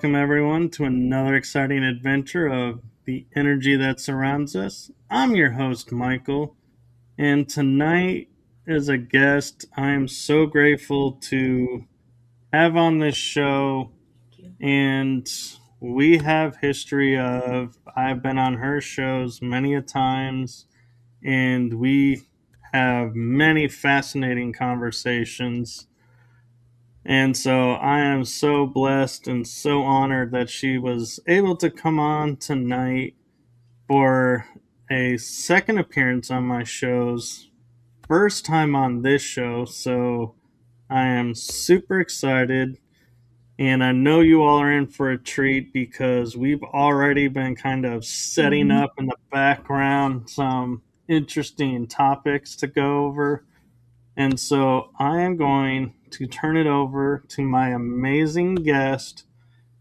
welcome everyone to another exciting adventure of the energy that surrounds us. I'm your host, Michael, and tonight, as a guest, I am so grateful to have on this show. And we have history of, I've been on her shows many a times, and we have many fascinating conversations. And so I am so blessed and so honored that she was able to come on tonight for a second appearance on my shows. First time on this show, so I am super excited. And I know you all are in for a treat because we've already been kind of setting up in the background some interesting topics to go over. And so I am going to turn it over to my amazing guest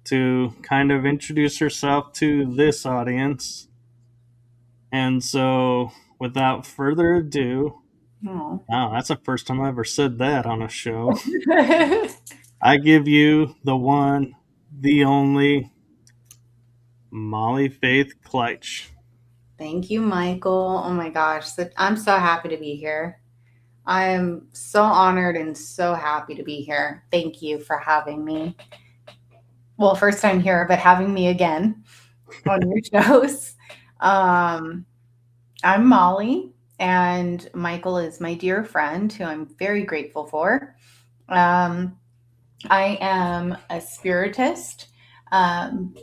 to kind of introduce herself to this audience. And so, without further ado, Oh. wow, that's the first time I ever said that on a show. I give you the one, the only, Molly Faith Kleitsch. Thank you, Michael. Oh my gosh. I'm so happy to be here. I am so honored and so happy to be here. Thank you for having me. Well, first time here, but having me again on your shows. I'm Molly, and Michael is my dear friend who I'm very grateful for. Um, I am a spiritist, um,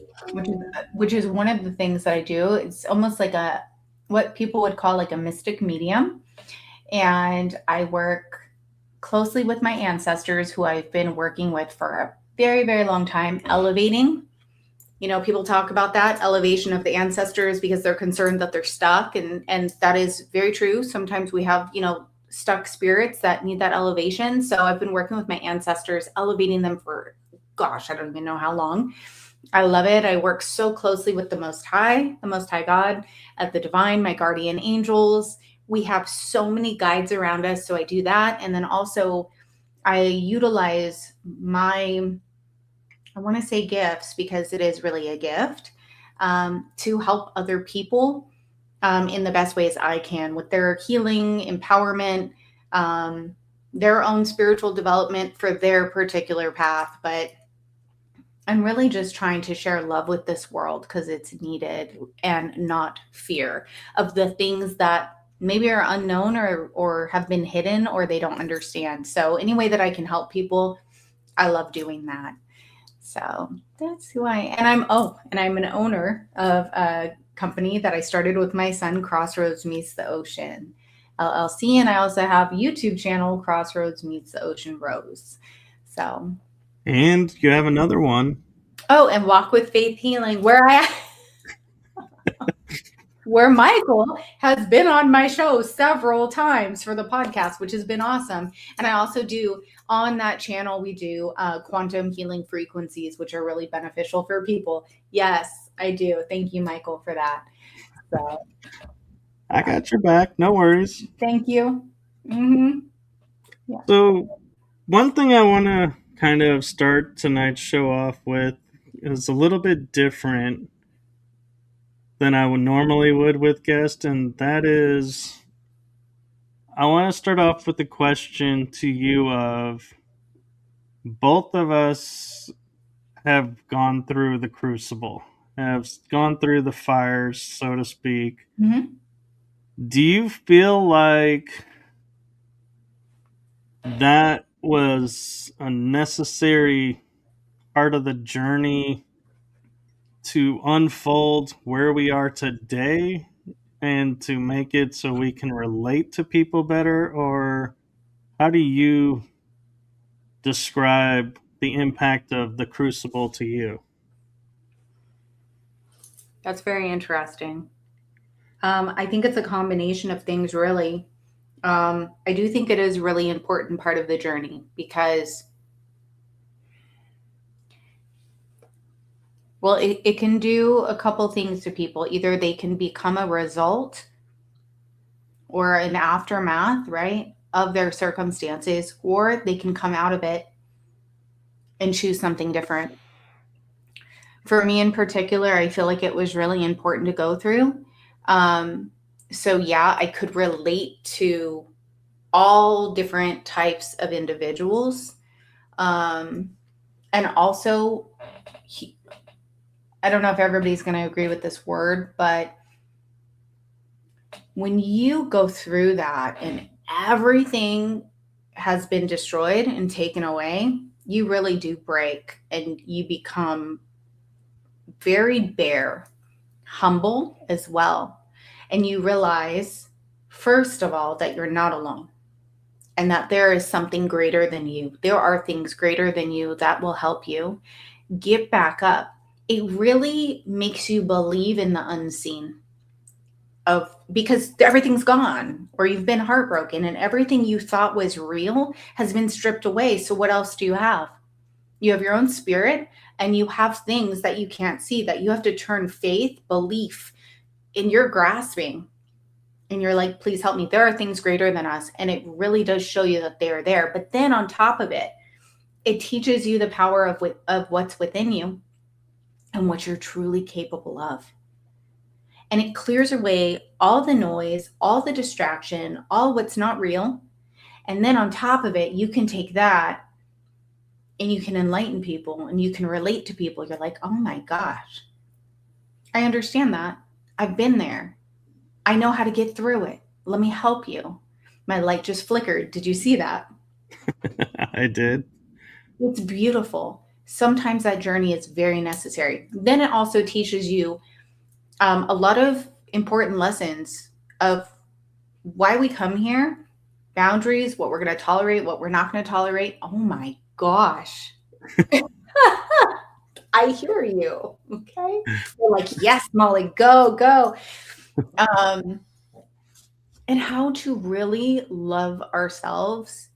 which is one of the things that I do. It's almost like a what people would call like a mystic medium, and I work closely with my ancestors who I've been working with for a very, very long time, elevating. People talk about that elevation of the ancestors because they're concerned that they're stuck, and that is very true. Sometimes we have, stuck spirits that need that elevation. So I've been working with my ancestors, elevating them for, gosh, I don't even know how long. I love it. I work so closely with the Most High God, the divine, my guardian angels. We have so many guides around us. So I do that. And then also I utilize my, I want to say gifts because it is really a gift, to help other people in the best ways I can with their healing, empowerment, their own spiritual development for their particular path. But I'm really just trying to share love with this world because it's needed, and not fear of the things that maybe are unknown or have been hidden or they don't understand. So any way that I can help people, I love doing that. So that's who I am. And I'm an owner of a company that I started with my son, Crossroads Meets the Ocean LLC. And I also have a YouTube channel, Crossroads Meets the Ocean Rose. So. And you have another one. Oh, and Walk with Faith Healing, where Michael has been on my show several times for the podcast, which has been awesome. And I also do on that channel, we do quantum healing frequencies, which are really beneficial for people. Yes, I do. Thank you, Michael, for that. So, I got your back. No worries. Thank you. Mm-hmm. Yeah. So, one thing I want to kind of start tonight's show off with is a little bit different than I would normally would with guests, and that is, I want to start off with the question to you of, both of us have gone through the crucible, have gone through the fires, so to speak. Mm-hmm. Do you feel like that was a necessary part of the journey to unfold where we are today and to make it so we can relate to people better? Or how do you describe the impact of the crucible to you? That's very interesting. I think it's a combination of things, really. I do think it is really important part of the journey because, well, it can do a couple things to people. Either they can become a result or an aftermath, right, of their circumstances, or they can come out of it and choose something different. For me in particular, I feel like it was really important to go through. Um, so, yeah, I could relate to all different types of individuals. Um, and also, he, I don't know if everybody's going to agree with this word, but when you go through that and everything has been destroyed and taken away, you really do break and you become very bare, humble as well. And you realize, first of all, that you're not alone and that there is something greater than you. There are things greater than you that will help you get back up. It really makes you believe in the unseen of because everything's gone or you've been heartbroken and everything you thought was real has been stripped away. So what else do you have? You have your own spirit and you have things that you can't see that you have to turn faith, belief in your grasping. And you're like, please help me. There are things greater than us. And it really does show you that they are there. But then on top of it, it teaches you the power of what's within you and what you're truly capable of. And it clears away all the noise, all the distraction, all what's not real. And then on top of it, you can take that and you can enlighten people and you can relate to people. You're like, oh my gosh, I understand that. I've been there. I know how to get through it. Let me help you. My light just flickered. Did you see that? I did. It's beautiful. Sometimes that journey is very necessary. Then it also teaches you a lot of important lessons of why we come here, boundaries, what we're going to tolerate, what we're not going to tolerate. Oh my gosh. I hear you. Okay. You're like, yes, Molly, go, go. Um, and how to really love ourselves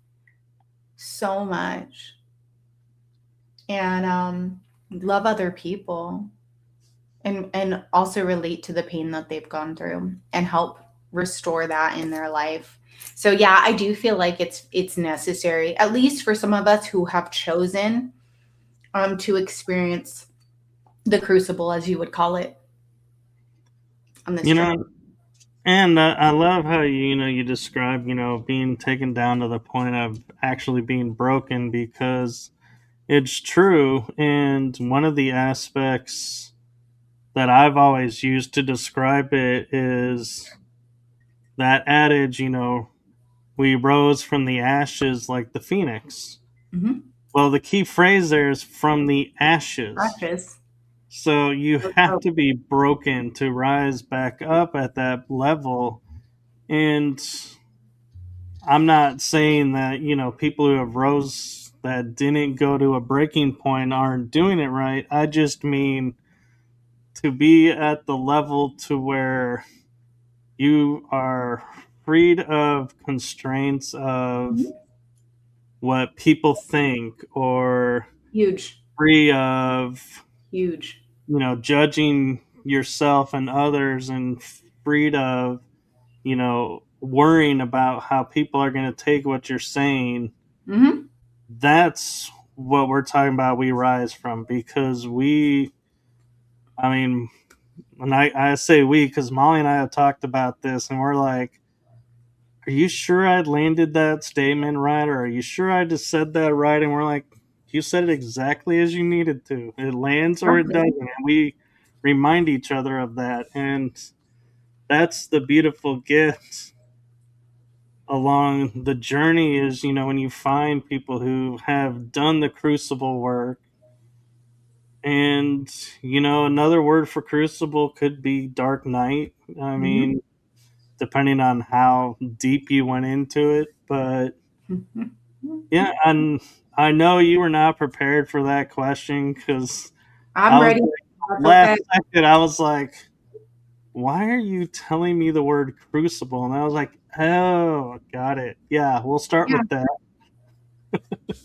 so much and love other people and also relate to the pain that they've gone through and help restore that in their life. So yeah, I do feel like it's necessary, at least for some of us who have chosen to experience the crucible, as you would call it, on this You journey. know, and I love how you describe being taken down to the point of actually being broken because it's true. And one of the aspects that I've always used to describe it is that adage, we rose from the ashes like the phoenix. Mm-hmm. Well, the key phrase there is from the ashes. Precious. So you have Oh, to be broken to rise back up at that level. And I'm not saying that, people who have rose that didn't go to a breaking point aren't doing it right. I just mean to be at the level to where you are freed of constraints of mhm. what people think or Huge, free of huge. judging yourself and others and freed of worrying about how people are going to take what you're saying. Mm-hmm. That's what we're talking about. We rise from because I mean, and I say we because Molly and I have talked about this, and we're like, are you sure I landed that statement right? Or are you sure I just said that right? And we're like, you said it exactly as you needed to. It lands or it Exactly. doesn't. And we remind each other of that. And that's the beautiful gift along the journey is, when you find people who have done the crucible work. And, another word for crucible could be dark night. I Mm-hmm. mean, depending on how deep you went into it. But yeah, and I know you were not prepared for that question because I'm I was ready. like, That's last okay. second, I was like, why are you telling me the word crucible? And I was like, oh, got it. Yeah, we'll start Yeah. with that.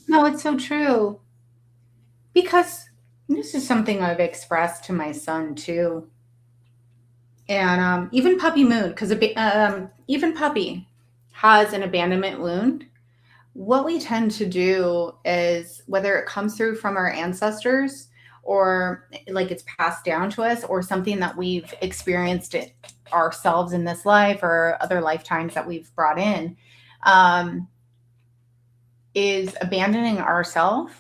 No, it's so true. Because this is something I've expressed to my son too. And even Puppy Moon, because even Puppy has an abandonment wound. What we tend to do is, whether it comes through from our ancestors or like it's passed down to us, or something that we've experienced it ourselves in this life or other lifetimes that we've brought in, is abandoning ourselves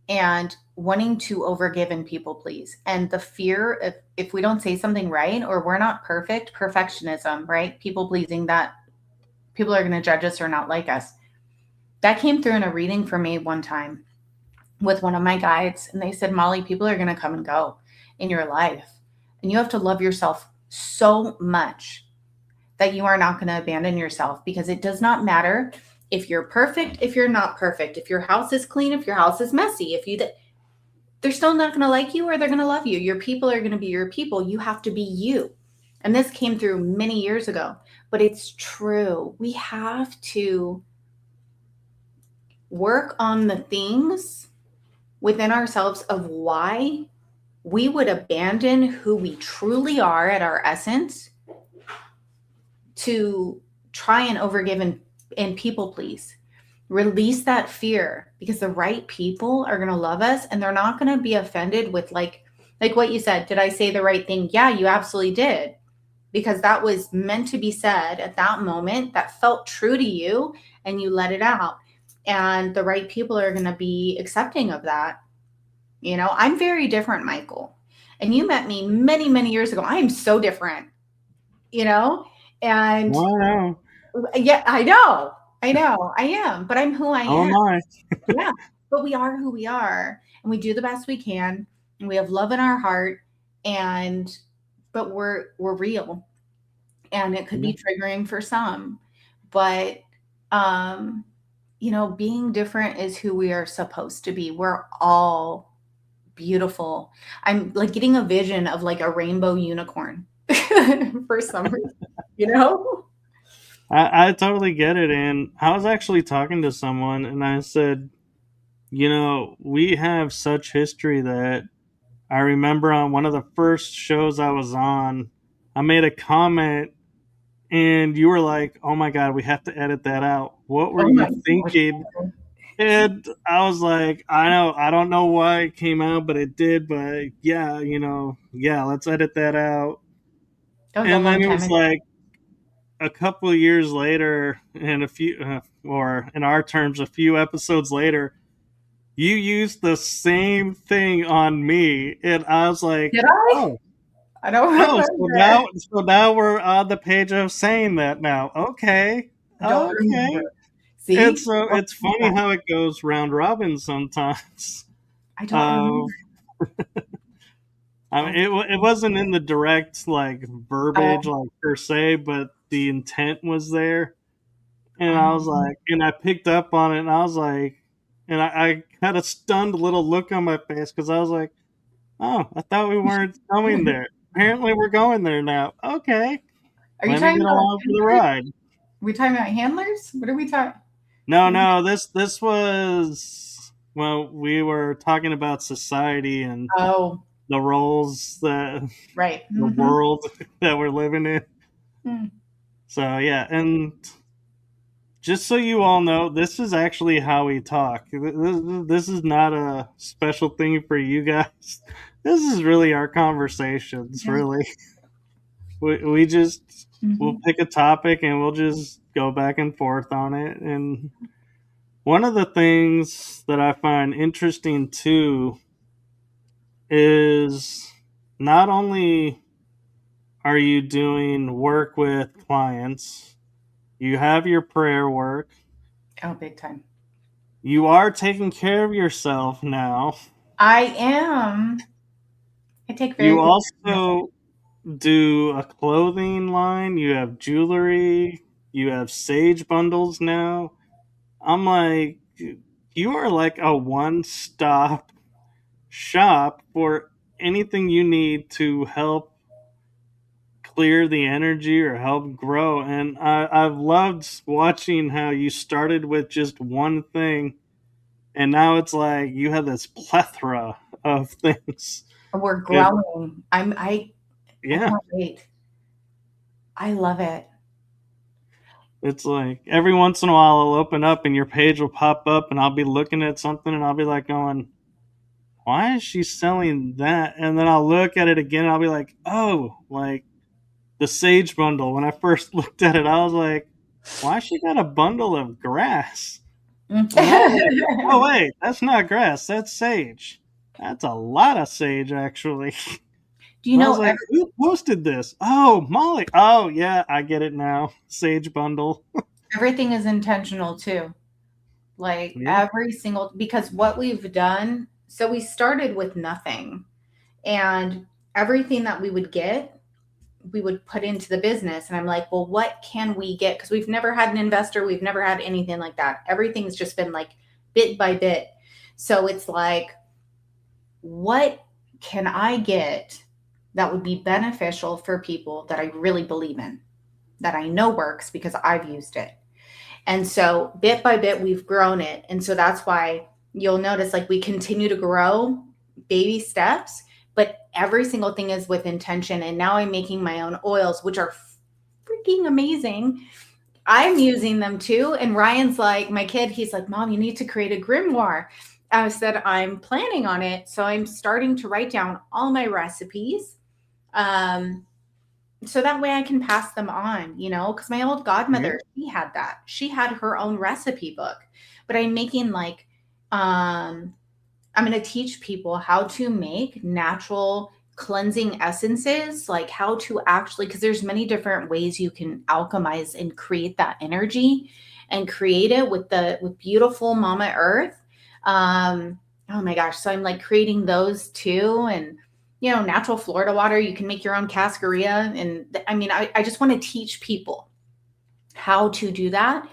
and wanting to overgive and people please. And the fear of if we don't say something right or we're not perfect, perfectionism, right? People pleasing, that people are going to judge us or not like us. That came through in a reading for me one time with one of my guides. And they said, Molly, people are going to come and go in your life. And you have to love yourself so much that you are not going to abandon yourself, because it does not matter if you're perfect, if you're not perfect, if your house is clean, if your house is messy, if you, they're still not going to like you or they're going to love you. Your people are going to be your people. You have to be you. And this came through many years ago, but it's true. We have to work on the things within ourselves of why we would abandon who we truly are at our essence to try and overgive and people please. Release that fear, because the right people are going to love us and they're not going to be offended with like what you said. Did I say the right thing? Yeah, you absolutely did, because that was meant to be said at that moment, that felt true to you, and you let it out. And the right people are going to be accepting of that. You know, I'm very different, Michael. And you met me many, many years ago. I am so different, you know? And Wow. yeah, I know, I am, but I'm who I Oh am. my. Yeah, but we are who we are, and we do the best we can, and we have love in our heart, and but we're real, and it could Yeah. be triggering for some, but you know, being different is who we are supposed to be. We're all beautiful. I'm like getting a vision of like a rainbow unicorn for some reason, you know? I totally get it. And I was actually talking to someone and I said, we have such history that I remember on one of the first shows I was on, I made a comment and you were like, oh my God, we have to edit that out. What were Oh you my gosh. thinking? And I was like, I don't know why it came out, but it did. But yeah, yeah, let's edit that out. That was a And then long it time was ago. like a couple of years later, and a few, or in our terms, a few episodes later, you used the same thing on me, and I was like, Did I? oh, I don't oh, remember. so now we're on the page of saying that now. Okay, I don't okay. remember. And See? so it's funny how it goes round robin sometimes. I don't Uh, remember. I mean, Oh, it wasn't in the direct like verbiage oh, like per se, but the intent was there. And I was oh. like, and I picked up on it, and I was like, and I had a stunned little look on my face because I was like, oh, I thought we weren't going there. Apparently, we're going there now. Okay, Are you let me talking get about along for the handlers? ride. Are we talking about handlers? What are we talking? No, no, this was well, we were talking about society and Oh, the roles that right. the Mm-hmm. world that we're living in. Mm. So yeah, and just so you all know, this is actually how we talk. This is not a special thing for you guys. This is really our conversations, Yeah. really. We just, we'll Mm-hmm. pick a topic and we'll just go back and forth on it. And one of the things that I find interesting too is not only are you doing work with clients, you have your prayer work, Oh, big time. you are taking care of yourself now. I am. I take very You good care of myself. also do a clothing line, you have jewelry, you have sage bundles now. I'm like, you are like a one stop shop for anything you need to help clear the energy or help grow. And I've loved watching how you started with just one thing and now it's like you have this plethora of things. We're It, growing. I yeah, can't wait. I love it. it's like every once in a while I'll open up and your page will pop up and I'll be looking at something and I'll be like going, why is she selling that? And then I'll look at it again and I'll be like, oh, like the sage bundle. When I first looked at it, I was like, why she got a bundle of grass? And I was like, oh wait, that's not grass, that's sage. That's a lot of sage, actually. Do you And I was know like, who posted this? Oh, Molly. Oh, yeah, I get it now. Sage bundle. everything is intentional too? Like Yeah. every single, because what we've done, so we started with nothing, and everything that we would get, we would put into the business. And I'm like, well, what can we get? Because we've never had an investor, we've never had anything like that. Everything's just been like bit by bit. So it's like, what can I get that would be beneficial for people that I really believe in, that I know works because I've used it? And so bit by bit, we've grown it. And so that's why you'll notice like we continue to grow baby steps, but every single thing is with intention. And now I'm making my own oils, which are freaking amazing. I'm using them too. And Ryan's like, my kid, he's like, Mom, you need to create a grimoire. I said, I'm planning on it. So I'm starting to write down all my recipes. So that way I can pass them on, because my old Yeah. godmother, she had that. She had her own recipe book. But I'm making like, I'm going to teach people how to make natural cleansing essences, like how to actually, because there's many different ways you can alchemize and create that energy and create it with beautiful Mama Earth. Oh my gosh. So I'm like creating those too. And natural Florida water, you can make your own cascarilla. And I mean, I just want to teach people how to do that.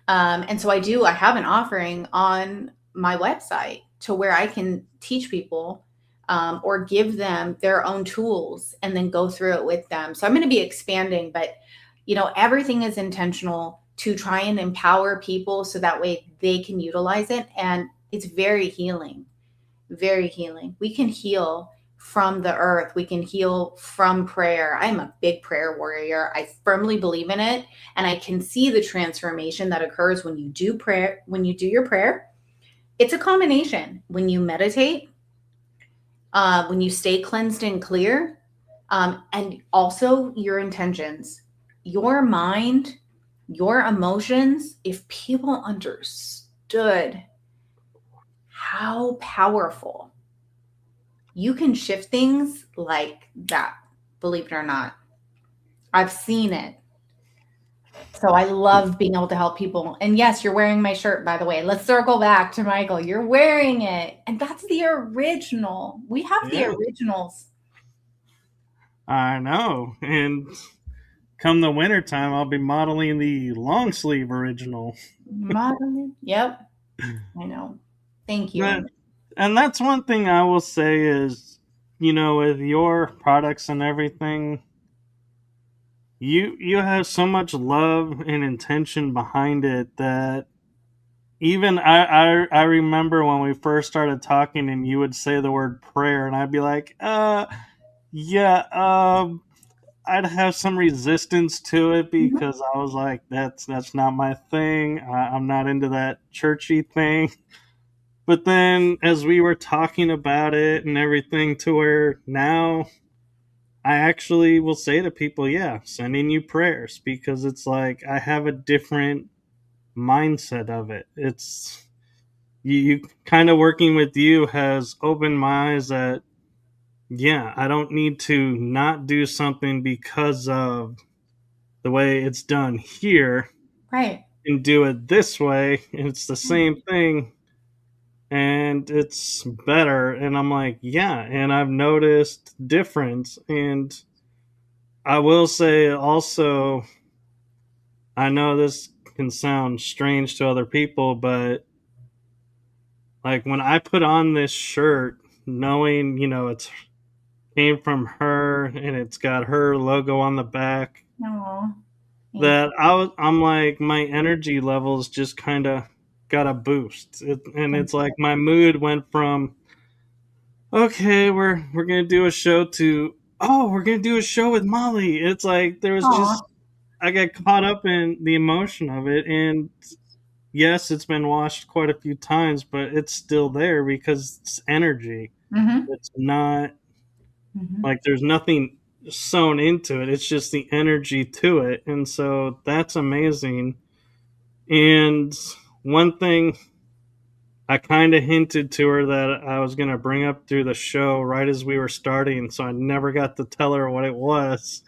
And so I have an offering on my website to where I can teach people, or give them their own tools and then go through it with them. So I'm going to be expanding, but everything is intentional to try and empower people so that way they can utilize it. And it's very healing, very healing. We can heal from the earth. We can heal from prayer. I'm a big prayer warrior. I firmly believe in it. And I can see the transformation that occurs when you do prayer, when you do your prayer. It's a combination. When you meditate, when you stay cleansed and clear, and also your intentions, your mind, your emotions. If people understood how powerful you can shift things like that, believe it or not. I've seen it. So I love being able to help people. And yes, you're wearing my shirt, by the way. Let's circle back to Michael. You're wearing it. And that's the original. We have the Yeah. originals. I know. And come the winter time, I'll be modeling the long sleeve original. Modeling. Yep. I know. Thank But, you. and that's one thing I will say is, with your products and everything, you have so much love and intention behind it that even I remember when we first started talking and you would say the word prayer and I'd be like, yeah, I'd have some resistance to it Mhm. because I was like, that's not my thing. I'm not into that churchy thing. But then as we were talking about it and everything, to where now I actually will say to people, yeah, sending you prayers, because it's like I have a different mindset of it. It's you kind of working with you has opened my eyes that, yeah, I don't need to not do something because of the way it's done here Right. and do it this way. And it's the same thing and it's better. And I'm like, yeah. And I've noticed difference. And I will say also, I know this can sound strange to other people, but like when I put on this shirt, knowing, it's came from her and it's got her logo on the back, Oh, thank that I'm like, my energy levels just kind of got a boost. And you. it's like my mood went from, okay, we're gonna do a show, to, oh, we're gonna do a show with Molly. It's like there was Oh, just, I got caught up in the emotion of it, and yes, it's been washed quite a few times, but it's still there because it's energy. Mm-hmm. It's not Mm-hmm. like there's nothing sewn into it. It's just the energy to it. And so that's amazing. And one thing I kind of hinted to her that I was going to bring up through the show right as we were starting, so I never got to tell her what it was.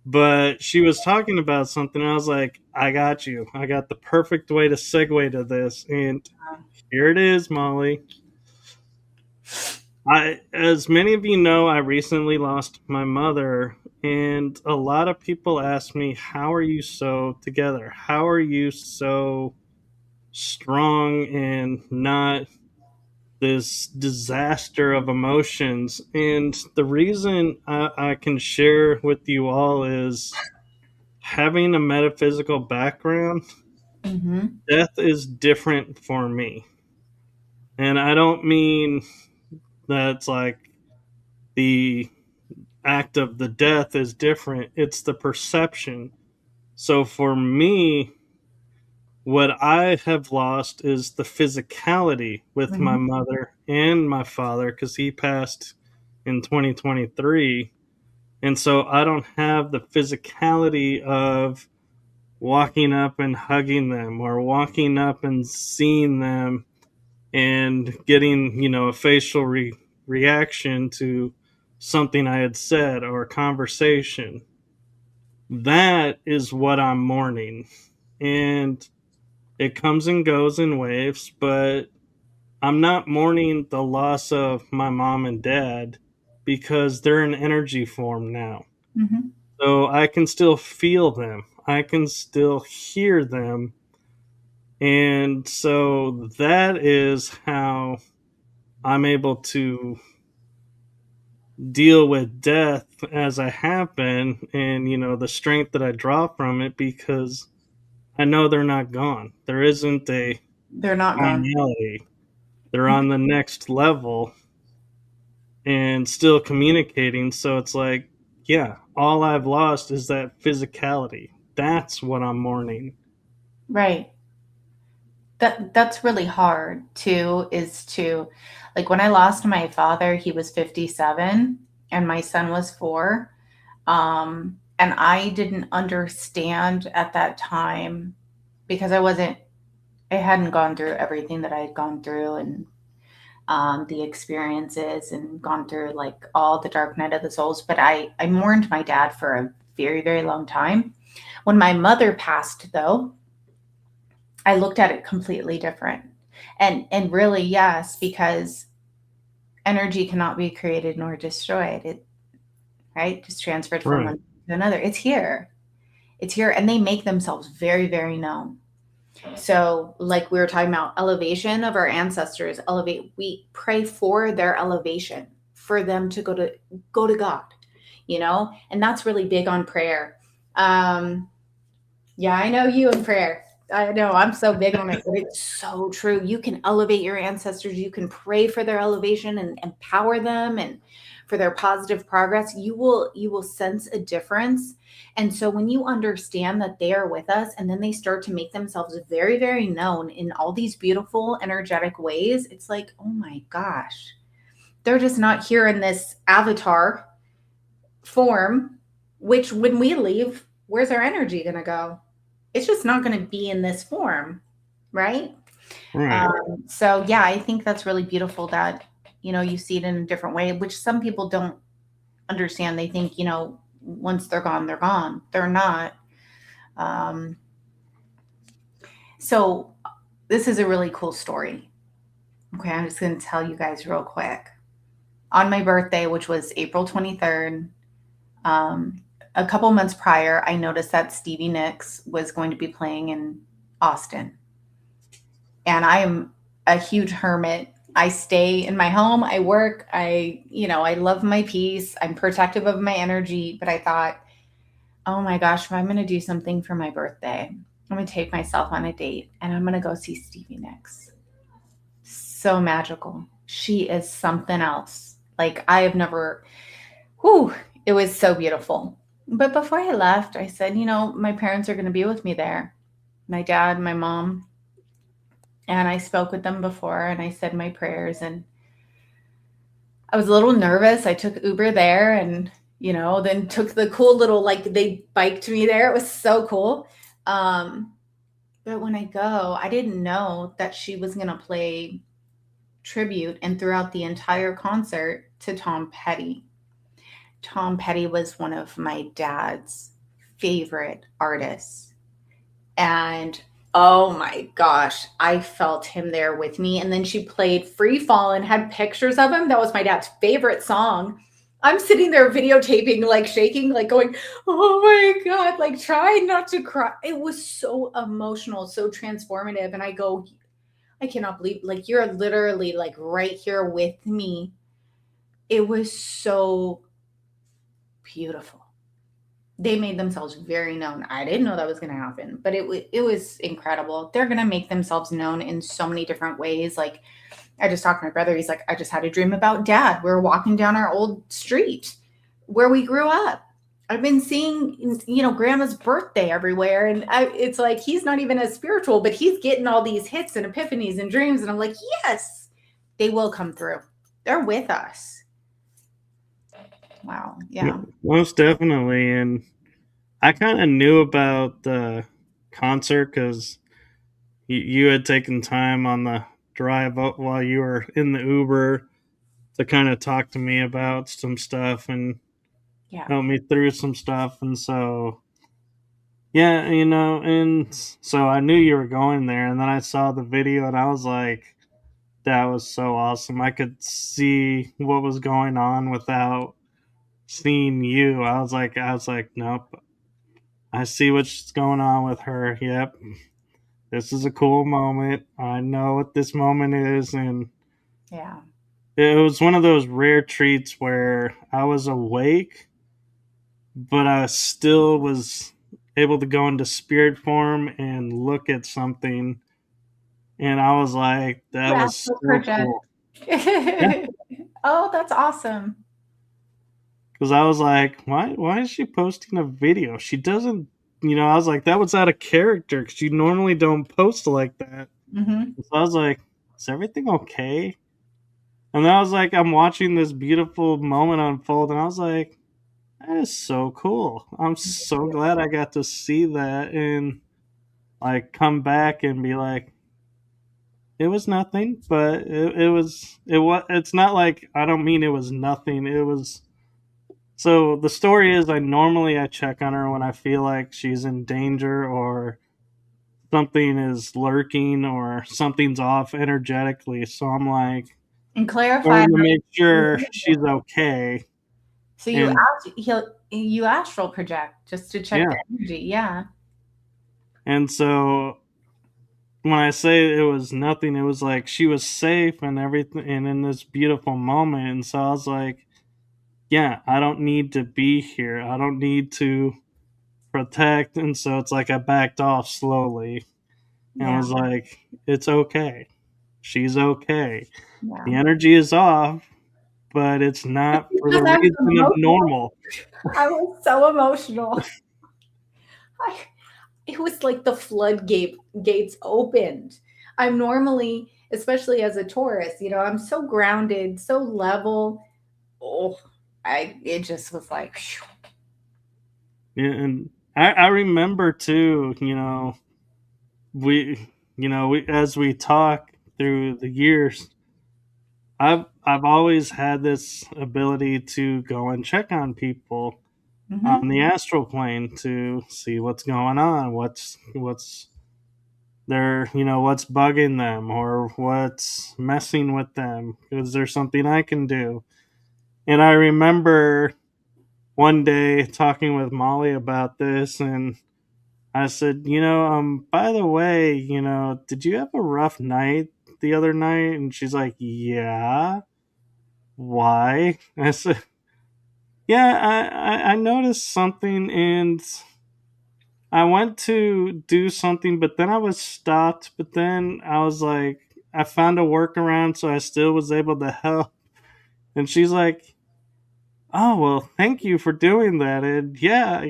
But she was talking about something. I was like, I got you. I got the perfect way to segue to this. And here it is, Molly. As many of you know, I recently lost my mother, and a lot of people ask me, how are you so together? How are you so strong and not this disaster of emotions? And the reason I can share with you all is having a metaphysical background, Mm-hmm. death is different for me. And I don't mean that's like the act of the death is different, it's the perception. So for me, what I have lost is the physicality with my Mm-hmm. mother and my father because he passed in 2023. And so I don't have the physicality of walking up and hugging them or walking up and seeing them and getting, a facial reaction to something I had said or a conversation. That is what I'm mourning. And it comes and goes in waves, but I'm not mourning the loss of my mom and dad because they're in energy form now. Mm-hmm. So I can still feel them, I can still hear them. And so that is how I'm able to deal with death as I have been, and the strength that I draw from it because I know they're not gone. There isn't a They're not gone. finality. They're on the next level and still communicating. So it's like, yeah, all I've lost is that physicality. That's what I'm mourning. Right. That's really hard too, is to, like, when I lost my father, he was 57 and my son was 4. And I didn't understand at that time because I hadn't gone through everything that I had gone through, and the experiences, and gone through like all the dark night of the souls. But I mourned my dad for a very, very long time. When my mother passed, though, I looked at it completely different. And really, yes, because energy cannot be created nor destroyed. It, right, just transferred from Right. one to another. It's here. It's here, and they make themselves very, very known. So, like we were talking about, elevation of our ancestors, elevate. We pray for their elevation, for them to go to God, and that's really big on prayer. Um, yeah, I know you in prayer. I know I'm so big on it, but it's so true. You can elevate your ancestors. You can pray for their elevation and empower them, and for their positive progress. You will sense a difference. And so when you understand that they are with us, and then they start to make themselves very, very known in all these beautiful energetic ways, it's like, oh my gosh, they're just not here in this avatar form, which when we leave, where's our energy going to go? It's just not going to be in this form, right? Right. So yeah, I think that's really beautiful that you see it in a different way, which some people don't understand. They think once they're gone, they're gone. They're not. Um, so this is a really cool story. Okay, I'm just going to tell you guys real quick. On my birthday, which was April 23rd, um, a couple months prior, I noticed that Stevie Nicks was going to be playing in Austin. And I am a huge hermit. I stay in my home, I work, I love my peace. I'm protective of my energy, but I thought, "Oh my gosh, if I'm going to do something for my birthday, I'm going to take myself on a date and I'm going to go see Stevie Nicks." So magical. She is something else. Like, I have never, whew, it was so beautiful. But before I left, I said, my parents are going to be with me there. My dad, my mom, and I spoke with them before, and I said my prayers. And I was a little nervous. I took Uber there and, then took the cool little, like, they biked me there. It was so cool. But when I go, I didn't know that she was going to play tribute and throughout the entire concert to Tom Petty. Tom Petty was one of my dad's favorite artists. And oh my gosh, I felt him there with me. And then she played Free Fall and had pictures of him. That was my dad's favorite song. I'm sitting there videotaping, like shaking, like going, oh my God, like trying not to cry. It was so emotional, so transformative. And I go, I cannot believe, like, you're literally like right here with me. It was so beautiful. They made themselves very known. I didn't know that was going to happen, but it was incredible. They're going to make themselves known in so many different ways. Like, I just talked to my brother. He's like, I just had a dream about dad. We were walking down our old street where we grew up. I've been seeing, grandma's birthday everywhere. And it's like, he's not even as spiritual, but he's getting all these hits and epiphanies and dreams. And I'm like, yes, they will come through. They're with us. Wow. Yeah. Most definitely. And I kind of knew about the concert because you had taken time on the drive up while you were in the Uber to kind of talk to me about some stuff and Yeah. help me through some stuff. And so, yeah, and so I knew you were going there. And then I saw the video and I was like, that was so awesome. I could see what was going on without seeing you. I was like, nope. I see what's going on with her. Yep. This is a cool moment. I know what this moment is. And Yeah. it was one of those rare treats where I was awake, but I still was able to go into spirit form and look at something. And I was like, that You was astral so project. cool. Yeah. Oh, that's awesome. Because I was like, why is she posting a video? She doesn't, I was like, that was out of character because you normally don't post like that. Mm-hmm. So I was like, is everything okay? And then I was like, I'm watching this beautiful moment unfold, and I was like, that is so cool. I'm so glad I got to see that and like come back and be like, it was nothing, but it's not like I don't mean it was nothing. It was so the story is I check on her when I feel like she's in danger or something is lurking or something's off energetically. So I'm like And clarify. going to make sure she's okay. So And you astral project just to check yeah, the energy. Yeah. and so when I say it was nothing, it was like she was safe and everything, and in this beautiful moment. And so I was like, yeah, I don't need to be here. I don't need to protect. And so it's like I backed off slowly and Yeah. was like, it's okay. She's okay. The Yeah. energy is off, but it's not for the Because I was reason of emotional. normal. I was so emotional. I, it was like the floodgate gates opened. I'm normally, especially as a Taurus, I'm so grounded, so level. Oh, it just was like, phew. And I remember too, we as we talk through the years, I've always had this ability to go and check on people on Mhm. the astral plane to see what's going on, what's their, what's bugging them or what's messing with them. Is there something I can do? And I remember one day talking with Molly about this, and I said, by the way, did you have a rough night the other night? And she's like, yeah. Why? I said, yeah, I noticed something and I went to do something, but then I was stopped. But then I was like, I found a workaround, so I still was able to help. And she's like, oh, well, thank you for doing that. And yeah,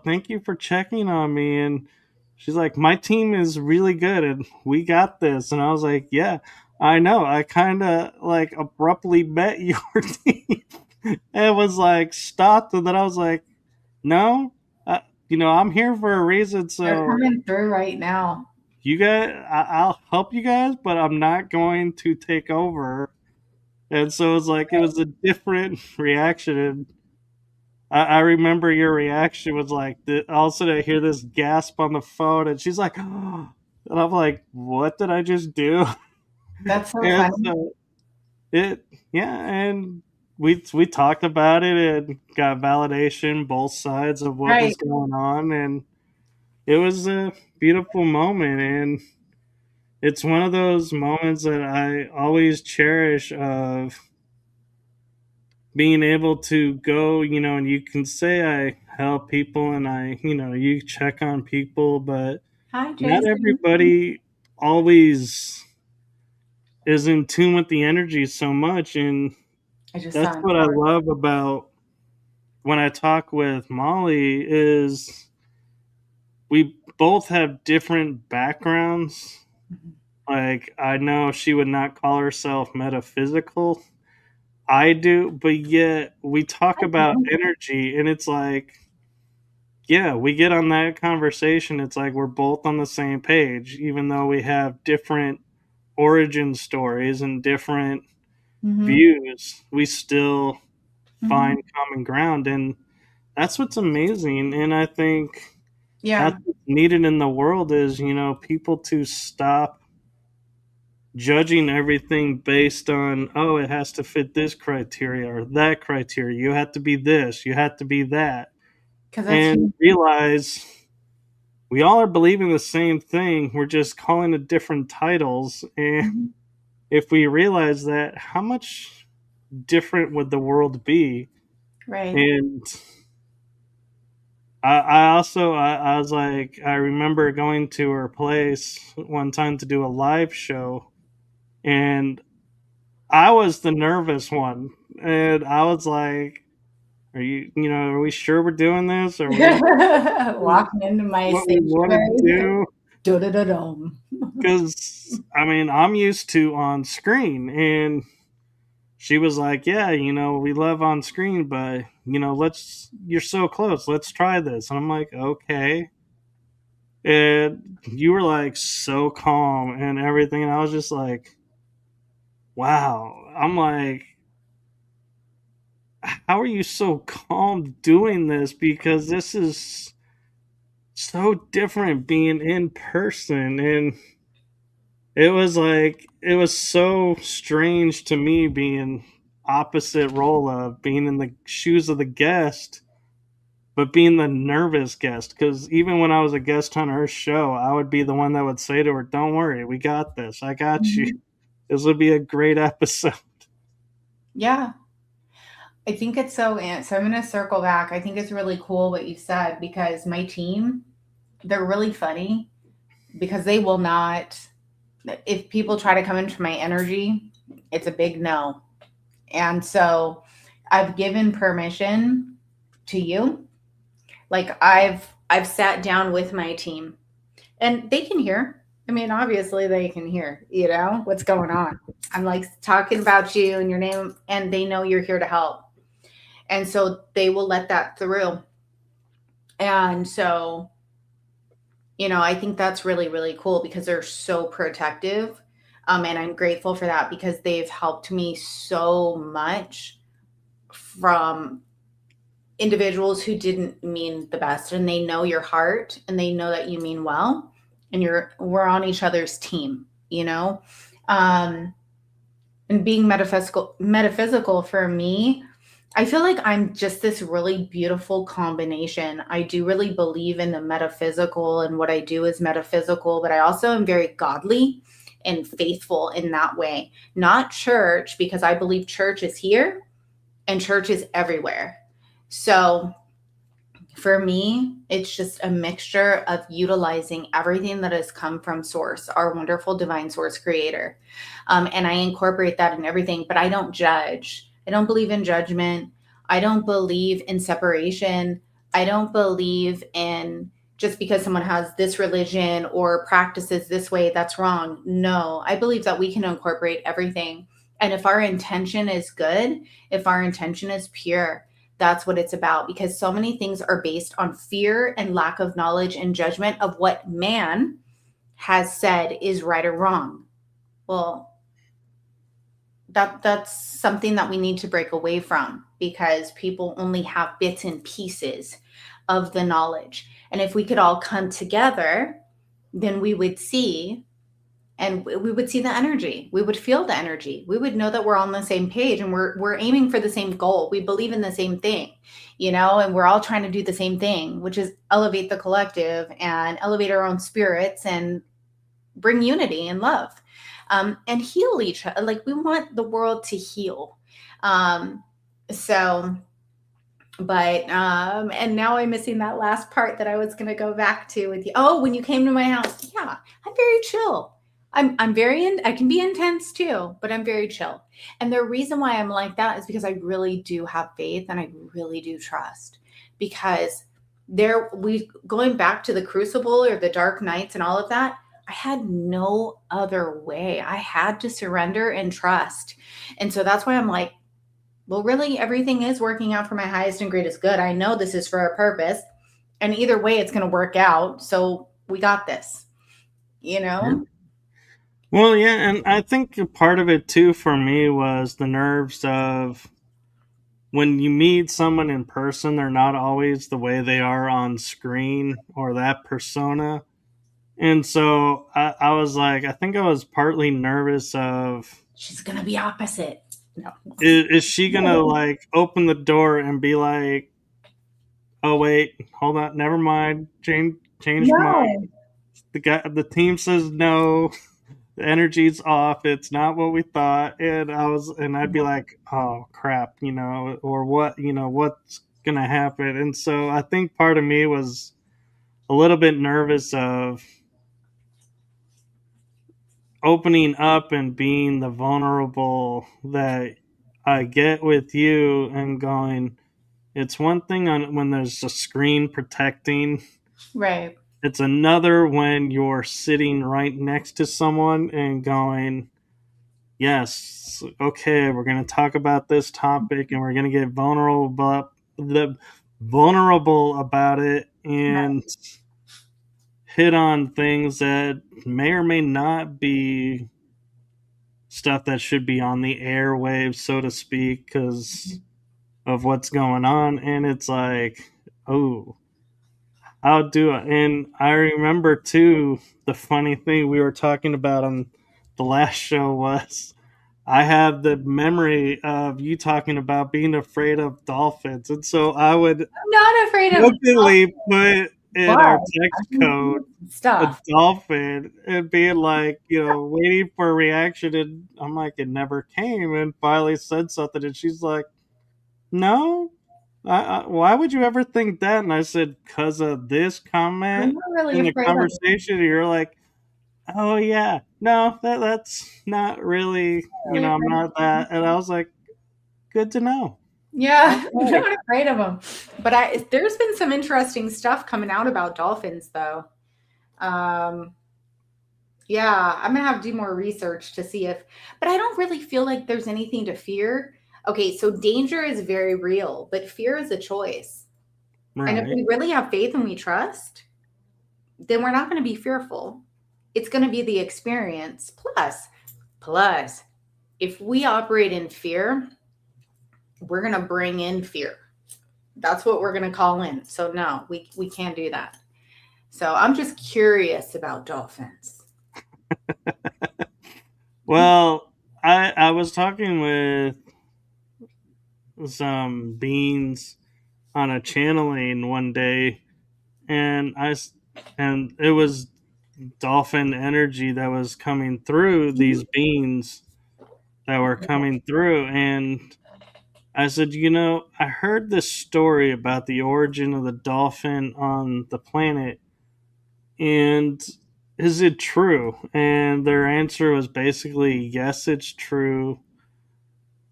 thank you for checking on me. And she's like, my team is really good and we got this. And I was like, yeah, I know. I kind of like abruptly met your team. It was like stopped, and then I was like, no, I'm here for a reason. They're So coming through right now. you guys, I'll help you guys, but I'm not going to take over. And so it's like it was a different reaction. And I remember your reaction was like, all of a sudden I hear this gasp on the phone, and she's like, oh, and I'm like, what did I just do? That's so And funny. so it, yeah, and we talked about it and got validation both sides of what was Right. going on, and it was a beautiful moment. And it's one of those moments that I always cherish of being able to go, and you can say I help people and you check on people, but Hi, not Jason. everybody always is in tune with the energy so much. And I just that's saw an what I orb. love about when I talk with Molly is we both have different backgrounds. Like I know she would not call herself metaphysical. I do, but yet we talk about energy and it's like yeah, we get on that conversation. It's like we're both on the same page, even though we have different origin stories and different Mm-hmm. views. We still Mm-hmm. find common ground. And that's what's amazing. And I think Yeah. that's what's needed in the world is, people to stop judging everything based on, oh, it has to fit this criteria or that criteria. You have to be this, you have to be that. Because that's And who. realize we all are believing the same thing. We're just calling it different titles. And Mhm. if we realize that, how much different would the world be? Right. And I also, I was like, I remember going to her place one time to do a live show, and I was the nervous one. And I was like, are we sure we're doing this? Are we Walking into my what we want to sanctuary. do? Do-do-do-dum. Because, I mean, I'm used to on screen. And she was like, yeah, we love on screen, but, you're so close. Let's try this. And I'm like, okay. And you were like so calm and everything. And I was just like, wow. I'm like, how are you so calm doing this? Because this is so different being in person. And it was like, it was so strange to me being opposite role of being in the shoes of the guest, but being the nervous guest. Because even when I was a guest on her show, I would be the one that would say to her, don't worry, we got this. I got you. Mhm. This would be a great episode. Yeah. I think it's so I'm going to circle back. I think it's really cool what you said because my team, they're really funny because they will not, if people try to come into my energy, it's a big no. And so I've given permission to you. Like I've sat down with my team and they can hear. I mean, obviously they can hear, what's going on. I'm like talking about you and your name and they know you're here to help. And so they will let that through. And so, I think that's really, really cool because they're so protective. And I'm grateful for that because they've helped me so much from individuals who didn't mean the best and they know your heart and they know that you mean well and we're on each other's team. um and being metaphysical for me, I feel like I'm just this really beautiful combination. I do really believe in the metaphysical and what I do is metaphysical, but I also am very godly and faithful in that way. Not church, because I believe church is here and church is everywhere. So for me, it's just a mixture of utilizing everything that has come from source, our wonderful divine source creator. And I incorporate that in everything, but I don't judge. I don't believe in judgment. I don't believe in separation. I don't believe in just because someone has this religion or practices this way, that's wrong. No, I believe that we can incorporate everything. And if our intention is good, if our intention is pure, that's what it's about, because so many things are based on fear and lack of knowledge and judgment of what man has said is right or wrong. Well, that's something that we need to break away from, because people only have bits and pieces of the knowledge. And if we could all come together, then we would see, and we would see the energy. We would feel the energy. We would know that we're on the same page, and we're aiming for the same goal. We believe in the same thing, and we're all trying to do the same thing, which is elevate the collective and elevate our own spirits and bring unity and love, and heal each other. Like, we want the world to heal. So, but and now I'm missing that last part that I was going to go back to with you. Oh, when you came to my house, yeah, I'm very chill. I'm very I can be intense too, but I'm very chill. And the reason why I'm like that is because I really do have faith and I really do trust. Because we going back to the crucible or the dark nights and all of that, I had no other way. I had to surrender and trust. And so that's why I'm like, well, really, everything is working out for my highest and greatest good. I know this is for a purpose. And either way, it's going to work out. So we got this, you know? Well, yeah, and I think a part of it too for me was the nerves of when you meet someone in person, they're not always the way they are on screen or that persona. And so I was like, I think I was partly nervous of, She's going to be opposite. No. is she going to like open the door and be like, oh, wait, hold on, never mind, changed No. mind. The team says no. The energy's off. It's not what we thought. And I'd be like, oh crap, or what, what's gonna happen. And so I think part of me was a little bit nervous of opening up and being the vulnerable that I get with you and going, it's one thing when there's a screen protecting. Right. It's another when you're sitting right next to someone and going, yes, okay, we're going to talk about this topic and we're going to get vulnerable about it and hit on things that may or may not be stuff that should be on the airwaves, so to speak, because of what's going on. And it's like, oh, I'll do it. And I remember too, the funny thing we were talking about on the last show was I have the memory of you talking about being afraid of dolphins. And so I would I'm not afraid of jokingly put in our but text I can code do a stuff. dolphin and being like, waiting for a reaction. And I'm like, it never came. And finally said something. And she's like, no, why would you ever think that? And I said, because of this I'm comment not really in the afraid of conversation. And you're like, oh yeah, no, that's not really, really I'm afraid not that. And I was like, good to know. Yeah, I'm Okay. not afraid of them. But there's been some interesting stuff coming out about dolphins, though. Um, yeah, I'm gonna have to do more research to see but I don't really feel like there's anything to fear. Okay, so danger is very real, but fear is a choice. And if Right. we really have faith and we trust, then we're not going to be fearful. It's going to be the experience. Plus, if we operate in fear, we're going to bring in fear. That's what we're going to call in. So no, we can't do that. So I'm just curious about dolphins. Well, I was talking with some beings on a channeling one day, and and it was dolphin energy that was coming through these beings that were coming through. And I said, I heard this story about the origin of the dolphin on the planet, and is it true? And their answer was basically, yes, it's true,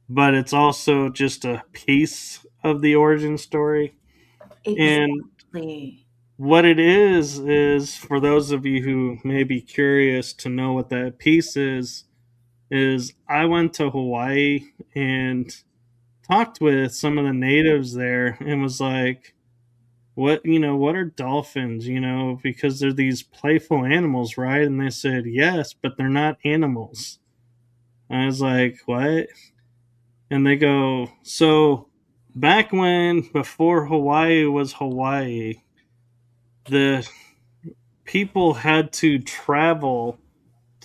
but it's also just a piece of the origin story. And Exactly. what it is for those of you who may be curious to know what that piece is I went to Hawaii and talked with some of the natives there and was like, what are dolphins, because they're these playful animals, right? And they said, yes, but they're not animals. I was like, what? And they go, so back when, before Hawaii was Hawaii, the people had to travel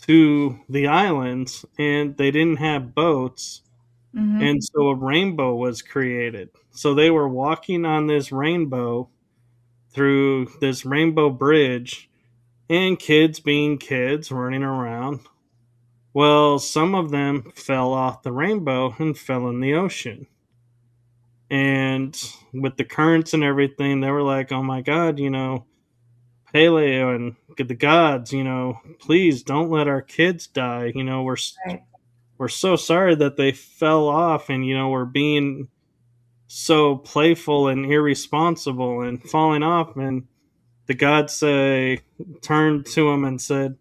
to the islands and they didn't have boats. Mm-hmm. And so a rainbow was created. So they were walking on this rainbow through this rainbow bridge, and kids being kids running around. Well, some of them fell off the rainbow and fell in the ocean. And with the currents and everything, they were like, oh my God, Paleo and the gods, please don't let our kids die. Right. We're so sorry that they fell off and, we're being so playful and irresponsible and falling off. And the gods turned to him and said,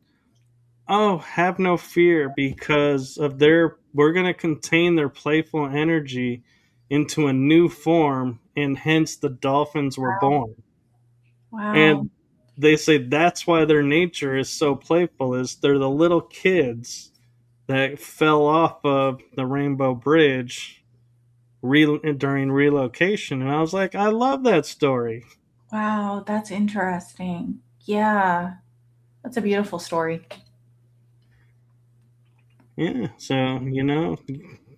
oh, have no fear, because we're going to contain their playful energy into a new form, and hence the dolphins were Wow. born. Wow. And they say that's why their nature is so playful, is they're the little kids that fell off of the Rainbow Bridge during relocation. And I was like, I love that story. Wow. That's interesting. Yeah. That's a beautiful story. Yeah, so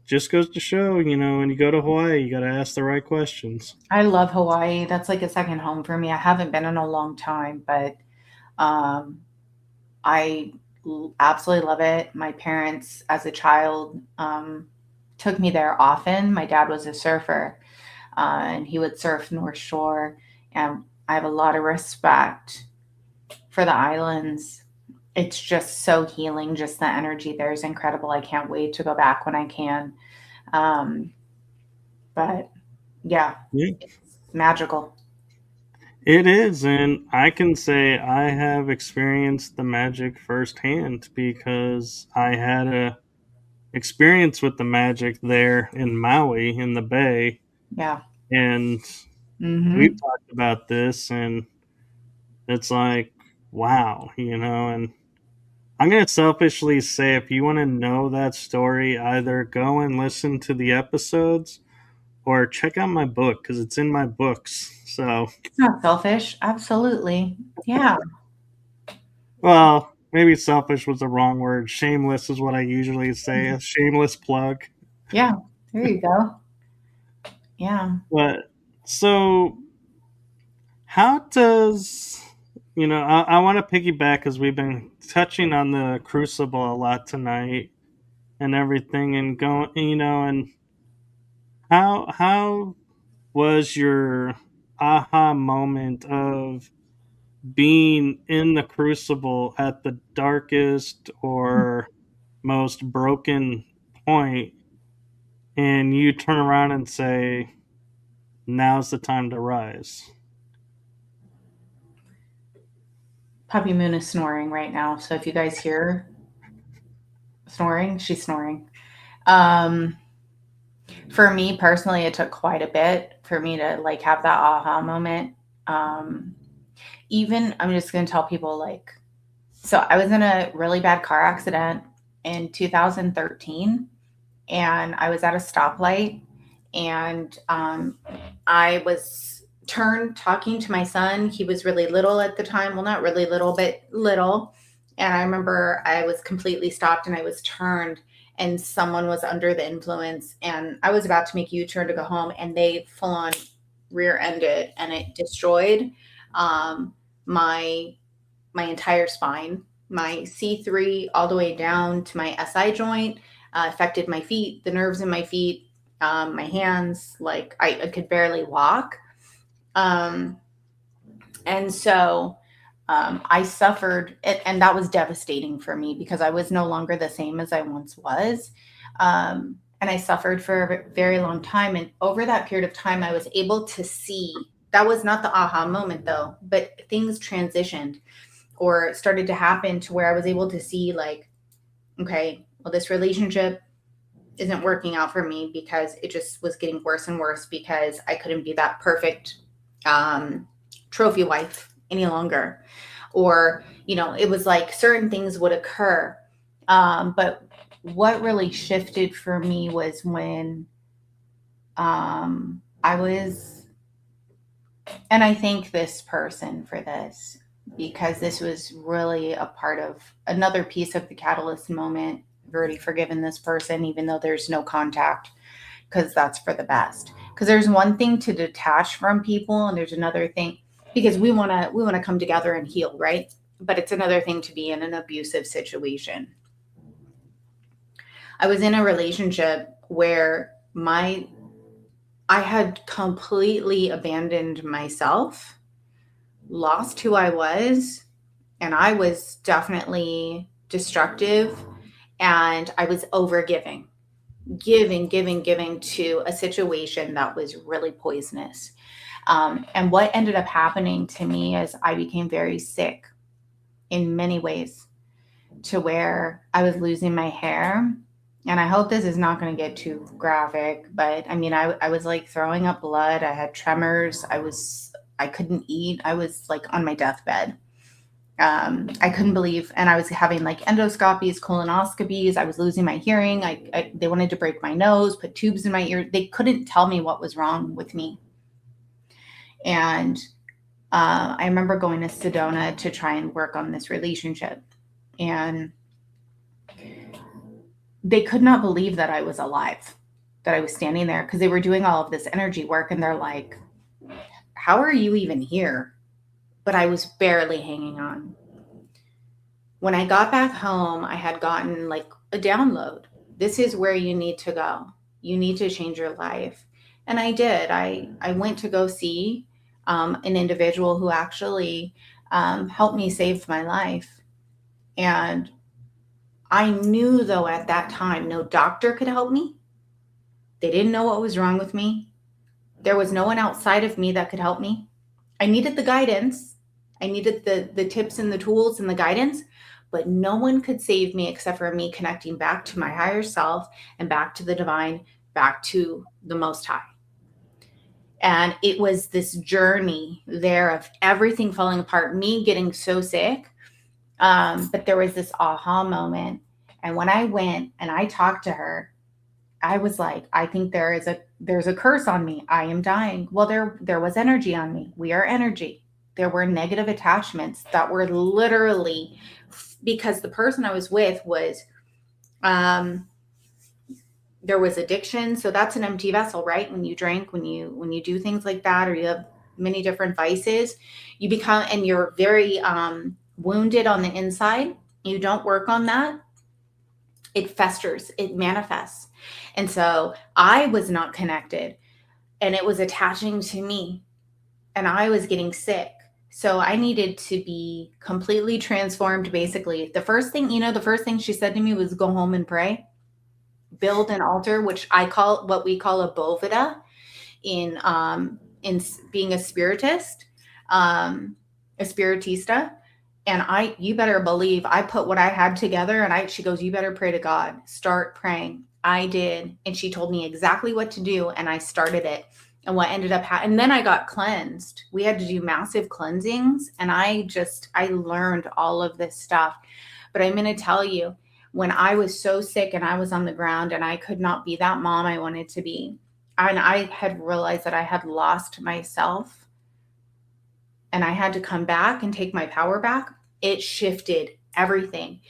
just goes to show, when you go to Hawaii, you got to ask the right questions. I love Hawaii. That's like a second home for me. I haven't been in a long time, but um, I absolutely love it. My parents, as a child, took me there often. My dad was a surfer, and he would surf North Shore. And I have a lot of respect for the islands. It's just so healing. Just the energy there is incredible. I can't wait to go back when I can. Um, but yeah, Yeah, it's magical. it is, and I can say I have experienced the magic firsthand because I had a experience with the magic there in Maui in the bay, Yeah. and we've Hmm. talked about this, and it's like, wow, and I'm going to selfishly say if you want to know that story, either go and listen to the episodes or check out my book because it's in my books. So, It's not selfish. Absolutely. Yeah. well, maybe selfish was the wrong word. Shameless is what I usually say, a shameless plug. Yeah. There you go. Yeah. But so, how does, I want to piggyback because we've been touching on the crucible a lot tonight and everything and going, and how was your aha moment of being in the crucible at the darkest or most broken point, and you turn around and say, now's the time to rise? Puppy Moon is snoring right now. So if you guys hear snoring, she's snoring. Um, for me personally, it took quite a bit for me to like have that aha moment. Um, Even I'm just going to tell people like, so I was in a really bad car accident in 2013, and I was at a stoplight, and I was turned talking to my son. He was really little at the time. Well, not really little, but little. And I remember I was completely stopped and I was turned, and someone was under the influence, and I was about to make a U-turn to go home, and they full on rear ended, and it destroyed um, my my entire spine, my C3 all the way down to my SI joint, affected my feet, the nerves in my feet, my hands. Like I could barely walk. Um, and so I suffered, and that was devastating for me because I was no longer the same as I once was. And I suffered for a very long time. And over that period of time, I was able to see. That was not the aha moment though, but things transitioned or started to happen to where I was able to see like, okay, well, this relationship isn't working out for me because it just was getting worse and worse because I couldn't be that perfect trophy wife any longer. Or, it was like certain things would occur. But what really shifted for me was when I was, and I thank this person for this because this was really a part of another piece of the catalyst moment. I've already forgiven this person, even though there's no contact, because that's for the best. Because there's one thing to detach from people, and there's another thing because we want to come together and heal, right? But it's another thing to be in an abusive situation. I was in a relationship where I had completely abandoned myself, lost who I was, and I was definitely destructive, and I was over giving to a situation that was really poisonous. And what ended up happening to me is I became very sick in many ways to where I was losing my hair. And I hope this is not going to get too graphic, but I mean, I was like throwing up blood. I had tremors. I couldn't eat. I was like on my deathbed. I couldn't believe, and I was having like endoscopies, colonoscopies. I was losing my hearing. They wanted to break my nose, put tubes in my ear. They couldn't tell me what was wrong with me. And I remember going to Sedona to try and work on this relationship. And they could not believe that I was alive, that I was standing there because they were doing all of this energy work. And they're like, how are you even here? But I was barely hanging on. When I got back home, I had gotten like a download. This is where you need to go. You need to change your life. And I did. I went to go see an individual who actually helped me save my life. And I knew, though, at that time, no doctor could help me. They didn't know what was wrong with me. There was no one outside of me that could help me. I needed the guidance. I needed the tips and the tools and the guidance, but no one could save me except for me connecting back to my higher self and back to the divine, back to the Most High. And it was this journey there of everything falling apart, me getting so sick. But there was this aha moment. And when I went and I talked to her, I was like, I think there's a curse on me. I am dying. Well, there was energy on me. We are energy. There were negative attachments that were literally because the person I was with was there was addiction. So that's an empty vessel, right? When you drink, when you do things like that, or you have many different vices, you become, and you're very wounded on the inside. You don't work on that. It festers, it manifests. And so I was not connected and it was attaching to me and I was getting sick. So I needed to be completely transformed. Basically, the first thing she said to me was go home and pray, build an altar, which I call what we call a boveda in being a spiritist, a spiritista. And you better believe I put what I had together and she goes, you better pray to God, start praying. I did. And she told me exactly what to do. And I started it. And what ended up happening, and then I got cleansed. We had to do massive cleansings. And I learned all of this stuff. But I'm going to tell you, when I was so sick and I was on the ground and I could not be that mom I wanted to be, and I had realized that I had lost myself and I had to come back and take my power back, it shifted everything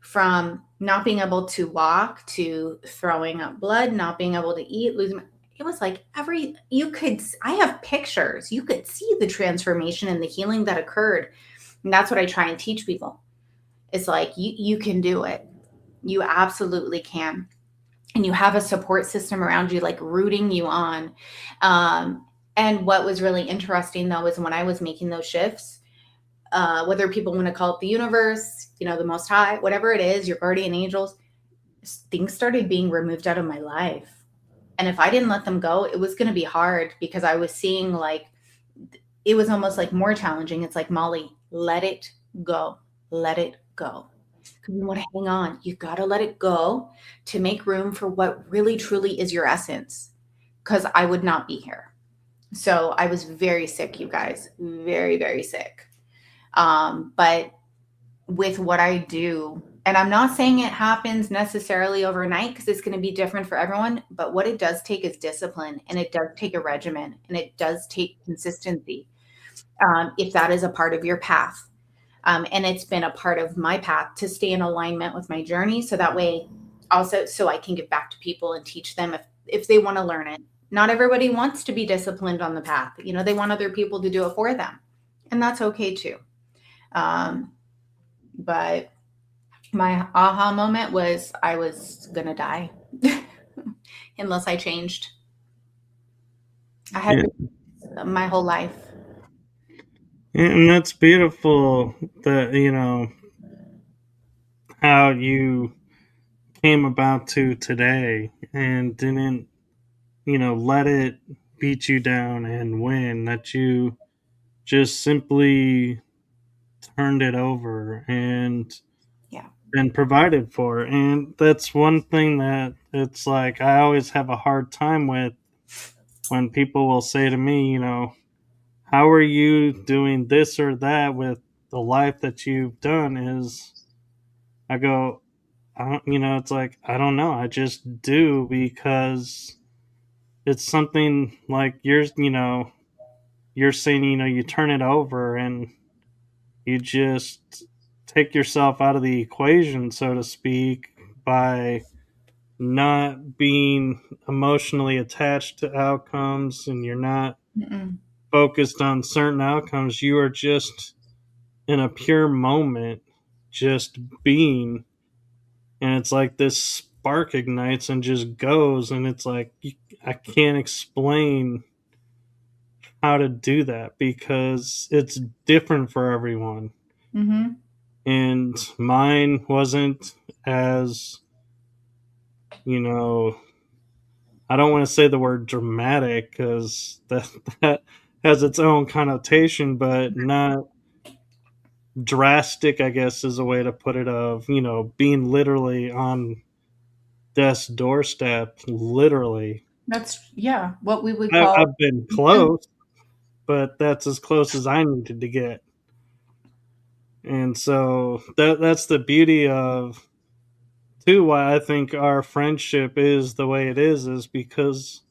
from not being able to walk to throwing up blood, not being able to eat, losing. It was like I have pictures. You could see the transformation and the healing that occurred. And that's what I try and teach people. It's like, you can do it. You absolutely can. And you have a support system around you, like rooting you on. And what was really interesting, though, is when I was making those shifts, whether people want to call it the universe, the Most High, whatever it is, your guardian angels, things started being removed out of my life. And if I didn't let them go, it was going to be hard because I was seeing like it was almost like more challenging. It's like, Molly, let it go. Let it go. Because you want to hang on. You got to let it go to make room for what really, truly is your essence. Because I would not be here. So I was very sick, you guys. Very, very sick. But with what I do, and I'm not saying it happens necessarily overnight because it's going to be different for everyone, but what it does take is discipline, and it does take a regimen, and it does take consistency, if that is a part of your path. And it's been a part of my path to stay in alignment with my journey. So that way also, so I can give back to people and teach them if they want to learn it. Not everybody wants to be disciplined on the path. They want other people to do it for them, and that's okay too. But my aha moment was I was going to die unless I changed. I had my whole life. And that's beautiful that, how you came about to today and didn't, let it beat you down and win, that you just simply turned it over and Yeah. been provided for. And that's one thing that it's like I always have a hard time with when people will say to me, how are you doing this or that with the life that you've done? Is I go, I don't, it's like, I don't know. I just do because it's something like you're saying, you turn it over and you just take yourself out of the equation, so to speak, by not being emotionally attached to outcomes, and you're not Mm-mm. focused on certain outcomes. You are just in a pure moment, just being. And it's like this spark ignites and just goes. And it's like, I can't explain how to do that because it's different for everyone. Mm-hmm. And mine wasn't as, you know, I don't want to say the word dramatic because that has its own connotation, but not drastic, I guess is a way to put it, of, being literally on death's doorstep, literally. That's, yeah, what we would I, call. I've been close, but that's as close as I needed to get. And so that's the beauty of, too, why I think our friendship is the way it is because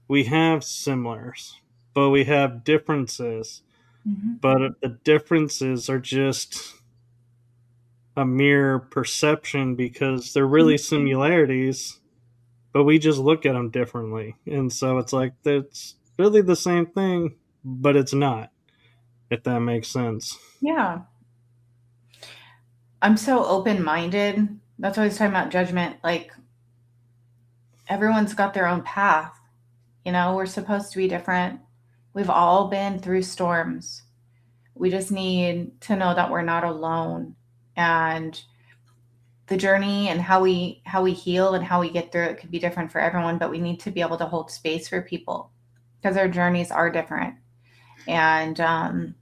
we have similars, but we have differences. Mm-hmm. But the differences are just a mere perception because they're really similarities, but we just look at them differently. And so it's like it's really the same thing, but it's not, if that makes sense. Yeah. I'm so open-minded. That's why I was talking about judgment. Like, everyone's got their own path. We're supposed to be different. We've all been through storms. We just need to know that we're not alone. And the journey and how we heal and how we get through it could be different for everyone, but we need to be able to hold space for people because our journeys are different. And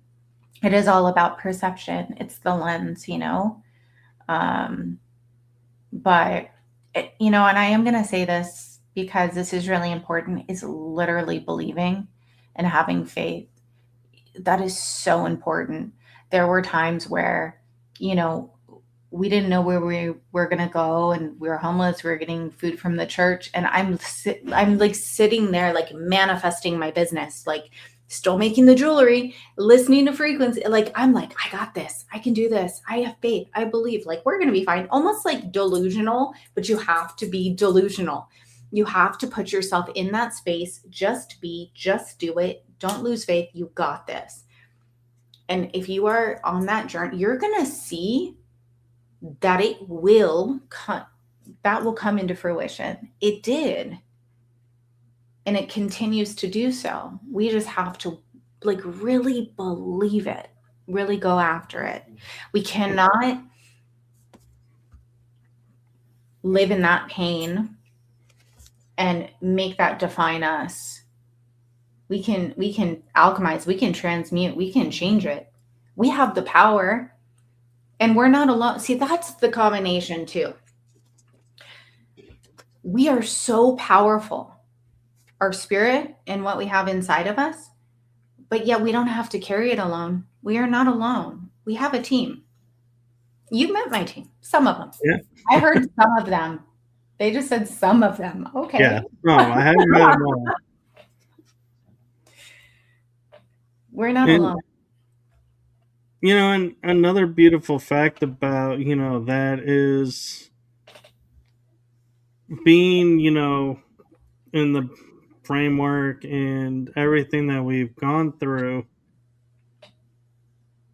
it is all about perception. It's the lens. Um, but and I am going to say this because this is really important, is literally believing and having faith. That is so important. There were times where, we didn't know where we were going to go, and we were homeless. We were getting food from the church. And I'm like sitting there, like manifesting my business, like still making the jewelry, listening to frequency. Like, I'm like, I got this. I can do this. I have faith. I believe, like, we're going to be fine. Almost like delusional, but you have to be delusional. You have to put yourself in that space. Just do it. Don't lose faith. You got this. And if you are on that journey, you're going to see that it will come, that will come into fruition. It did. And it continues to do so. We just have to, like, really believe it, really go after it. We cannot live in that pain and make that define us We can alchemize, we can transmute, we can change it. We have the power, and we're not alone. See, that's the combination too. We are so powerful, our spirit and what we have inside of us, but yet we don't have to carry it alone. We are not alone. We have a team. You met my team, some of them. Yeah. I heard some of them. They just said some of them. Yeah. Okay. No, I haven't met them all. We're not And alone. and another beautiful fact about that is being in the framework and everything that we've gone through.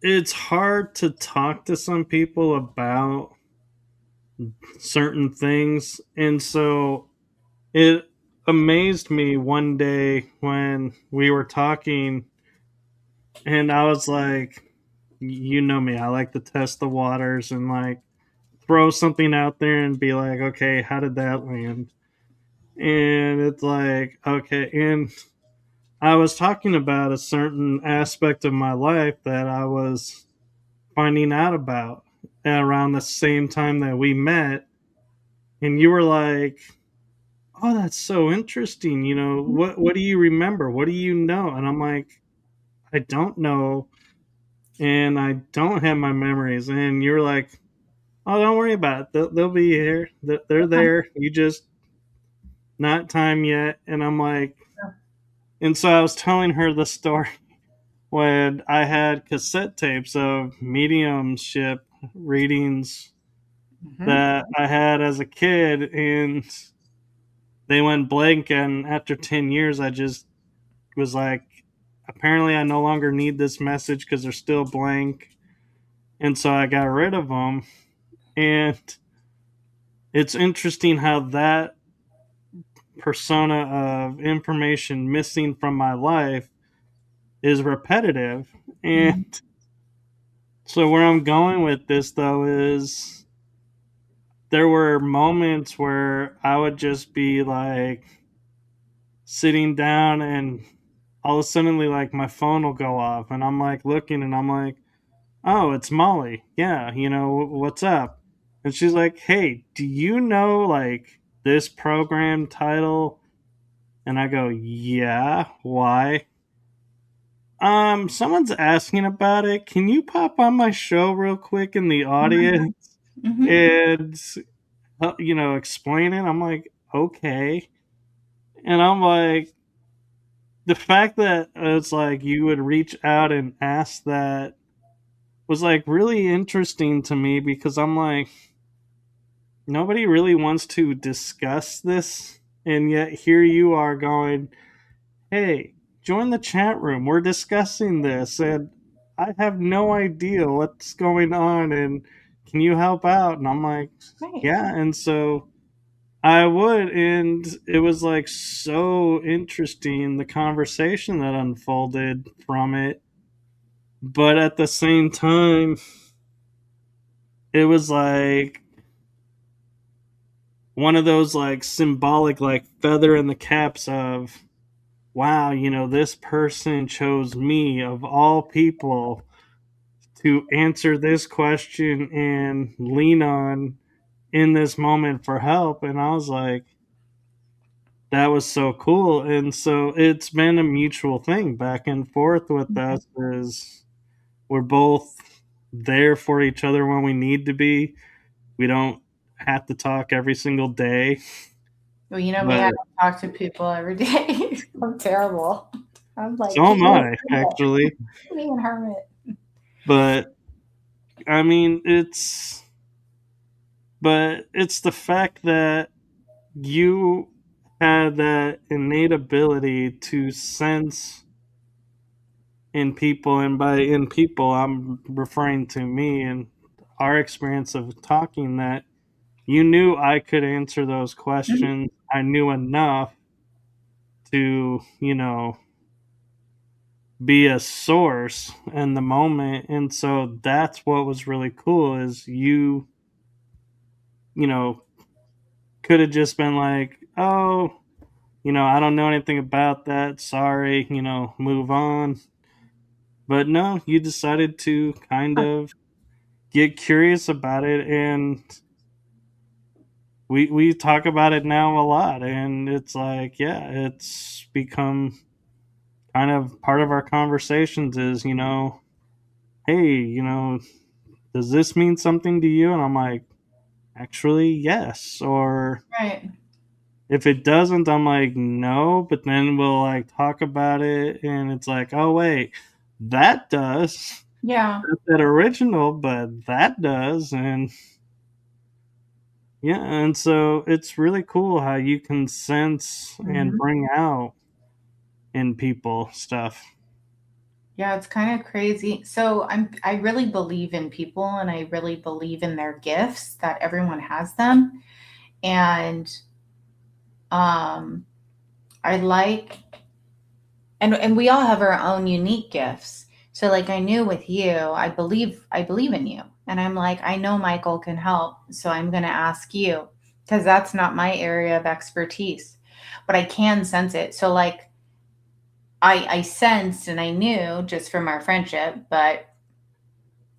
It's hard to talk to some people about certain things, and so it amazed me one day when we were talking, and I was like, you know me, I like to test the waters and like throw something out there and be like, okay, how did that land? And it's like, okay. And I was talking about a certain aspect of my life that I was finding out about around the same time that we met. And you were like, oh, that's so interesting. What do you remember? What do you know? And I'm like, I don't know. And I don't have my memories. And you're like, oh, don't worry about it. They'll be here. They're there. You just not time yet. And I'm like, and so I was telling her the story when I had cassette tapes of mediumship readings Mhm. that I had as a kid, and they went blank. And after 10 years, I just was like, apparently, I no longer need this message because they're still blank. And so I got rid of them. And it's interesting how that persona of information missing from my life is repetitive. Mhm. And so, where I'm going with this, though, is there were moments where I would just be like sitting down, and all of a sudden, like, my phone will go off, and I'm like looking, and I'm like, oh, it's Molly. Yeah, what's up? And she's like, hey, do you know like this program title? And I go, yeah, why? Someone's asking about it. Can you pop on my show real quick in the audience Mhm. and explain it? I'm like, okay. And I'm like, the fact that it's like you would reach out and ask that was like really interesting to me, because I'm like, nobody really wants to discuss this, and yet here you are going, hey, join the chat room, we're discussing this, and I have no idea what's going on, and can you help out? And I'm like, Right. yeah. And so I would, and it was like so interesting, the conversation that unfolded from it. But at the same time, it was like one of those like symbolic like feather in the caps of, wow, this person chose me of all people to answer this question and lean on in this moment for help. And I was like, that was so cool. And so it's been a mutual thing back and forth with us, is we're both there for each other when we need to be. We don't have to talk every single day, Well, you know me, I but don't talk to people every day. I'm terrible. I'm like, so keep am me I, in hermit. actually. Keep me in hermit. But I mean, it's the fact that you had that innate ability to sense in people, and by in people, I'm referring to me and our experience of talking, that you knew I could answer those Mhm. questions. I knew enough to, be a source in the moment. And so that's what was really cool, is you know, could have just been like, oh, I don't know anything about that. Sorry, move on. But no, you decided to kind of get curious about it, and we talk about it now a lot, and it's like, yeah, it's become kind of part of our conversations is, hey, does this mean something to you? And I'm like, actually, yes. Or Right. if it doesn't, I'm like, no. But then we'll like talk about it, and it's like, oh wait, that does. Yeah. Not that original, but that does. And yeah, and so it's really cool how you can sense and Mhm. bring out in people stuff. Yeah, it's kind of crazy. So I really believe in people and I really believe in their gifts that everyone has them. And um I like and we all have our own unique gifts. So like I knew with you, I believe in you. And I'm like, I know Michael can help, so I'm going to ask you because that's not my area of expertise. But I can sense it. So like I sensed and I knew just from our friendship, but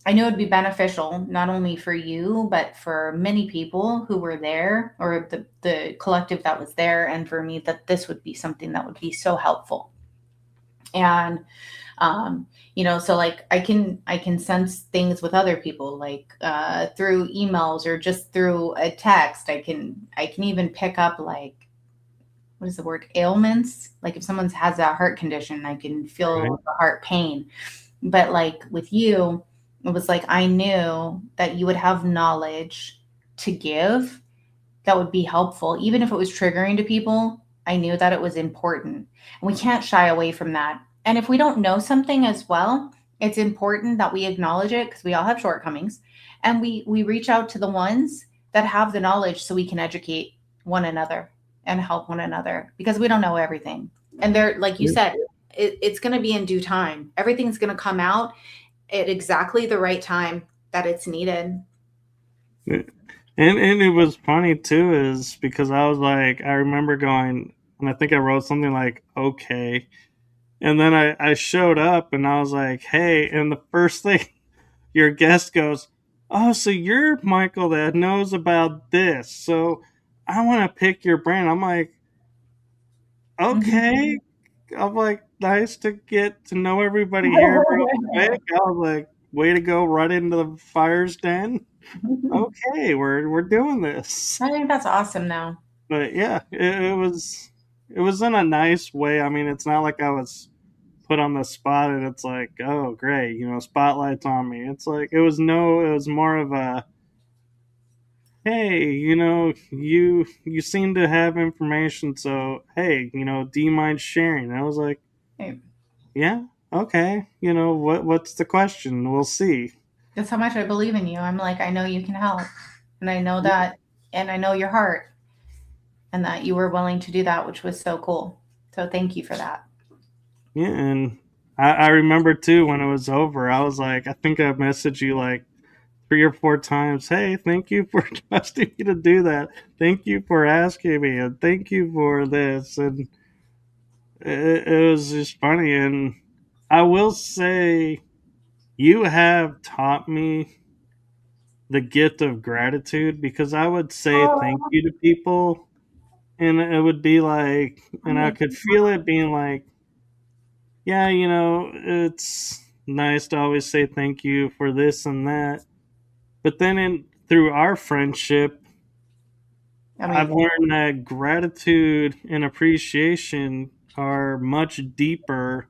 I knew it'd be beneficial not only for you, but for many people who were there or the collective that was there, and for me that this would be something that would be so helpful. And so like I can sense things with other people, like through emails or just through a text. I can even pick up like what is the word ailments, like if someone has a heart condition I can Right. feel the heart pain. But like with you, it was like I knew that you would have knowledge to give that would be helpful, even if it was triggering to people. I knew that it was important. And we can't shy away from that. And if we don't know something as well, it's important that we acknowledge it because we all have shortcomings. And we reach out to the ones that have the knowledge so we can educate one another and help one another because we don't know everything. And they're like you Yeah. said, it's going to be in due time. Everything's going to come out at exactly the right time that it's needed. And it was funny too, is because I was like, I remember going, and I think I wrote something like, okay. And then I showed up and I was like, hey, and the first thing your guest goes, oh, so you're Michael that knows about this. So I want to pick your brain. I'm like, Mhm. okay. I'm like, nice to get to know everybody here real quick. I was like, way to go right into the fire's den. Okay, we're doing this. I think that's awesome though. But yeah, it was in a nice way. I mean, it's not like I was put on the spot and it's like, oh great, spotlights on me. It's like it was more of a, hey, you seem to have information, so hey, do you mind sharing? And I was like, Hey, yeah, okay, what's the question? We'll see. that's how much I believe in you. I'm like, I know you can help. And I know that, and I know your heart, and that you were willing to do that, which was so cool. So thank you for that. Yeah, and I remember too when it was over, I was like, I think I messaged you like 3 or 4 times. Hey, thank you for trusting me to do that. Thank you for asking me, and thank you for this. And it was just funny. And I will say, you have taught me the gift of gratitude because I would say thank Oh, you to people, and it would be like, I and I mean, could feel it being like, yeah, it's nice to always say thank you for this and that. But then through our friendship, I've amazing. learned that gratitude and appreciation are much deeper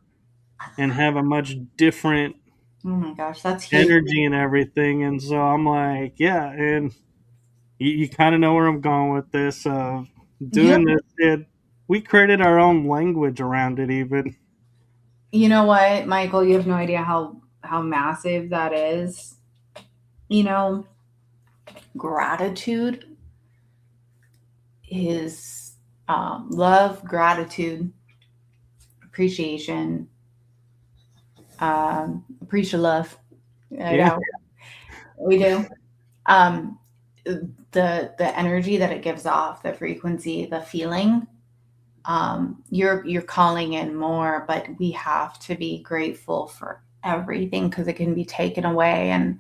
and have a much different Oh my gosh, that's huge. energy and everything. And so I'm like, yeah, and you kind of know where I'm going with this of You, doing this. We created our own language around it, even. you know what, Michael? You have no idea how massive that is. You know, gratitude is love, gratitude, appreciation, appreciate love. I Yeah, know we do. Um, the energy that it gives off, the frequency, the feeling. you're calling in more, but we have to be grateful for everything because it can be taken away. And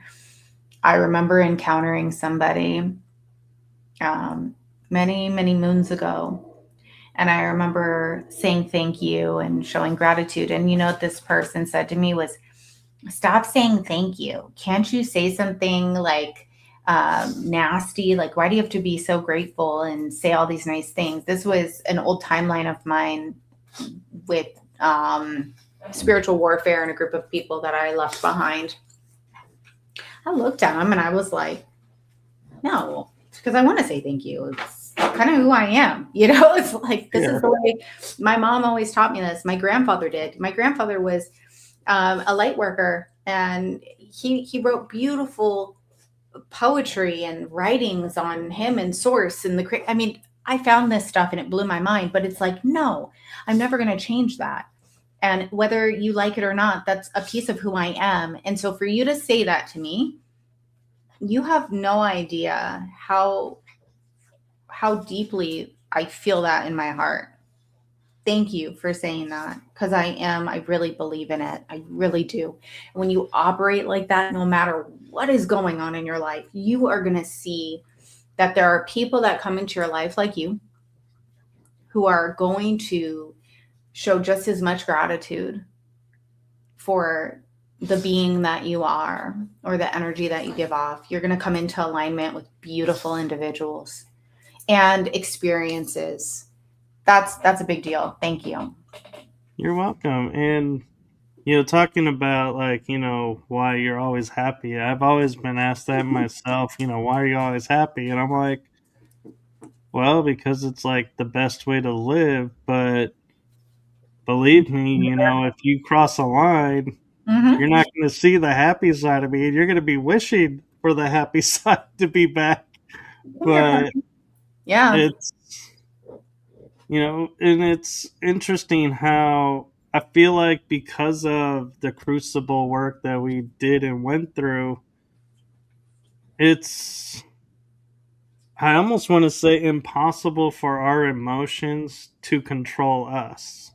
I remember encountering somebody many, many moons ago. And I remember saying thank you and showing gratitude. And you know what this person said to me was, stop saying thank you. Can't you say something like nasty? Like, why do you have to be so grateful and say all these nice things? This was an old timeline of mine with spiritual warfare and a group of people that I left behind. I looked at him and I was like, no, because I want to say thank you. It's kind of who I am. You know, it's like, this Yeah. is the way my mom always taught me this. My grandfather did. My grandfather was a light worker, and he wrote beautiful poetry and writings on him and source and I mean, I found this stuff and it blew my mind, but it's like, no, I'm never going to change that. And whether you like it or not, that's a piece of who I am. And so for you to say that to me, you have no idea how deeply I feel that in my heart. Thank you for saying that, because I really believe in it. I really do. When you operate like that, no matter what is going on in your life, you are going to see that there are people that come into your life like you who are going to show just as much gratitude for the being that you are or the energy that you give off. You're going to come into alignment with beautiful individuals and experiences. That's a big deal. Thank you. You're welcome. And talking about like, why you're always happy. I've always been asked that myself, why are you always happy? And I'm like, well, because it's like the best way to live, but believe me, if you cross a line, you're Mm-hmm. not going to see the happy side of me, and you're going to be wishing for the happy side to be back. You're But fine. Yeah. it's, and it's interesting how I feel like because of the crucible work that we did and went through, it's, I almost want to say, impossible for our emotions to control us.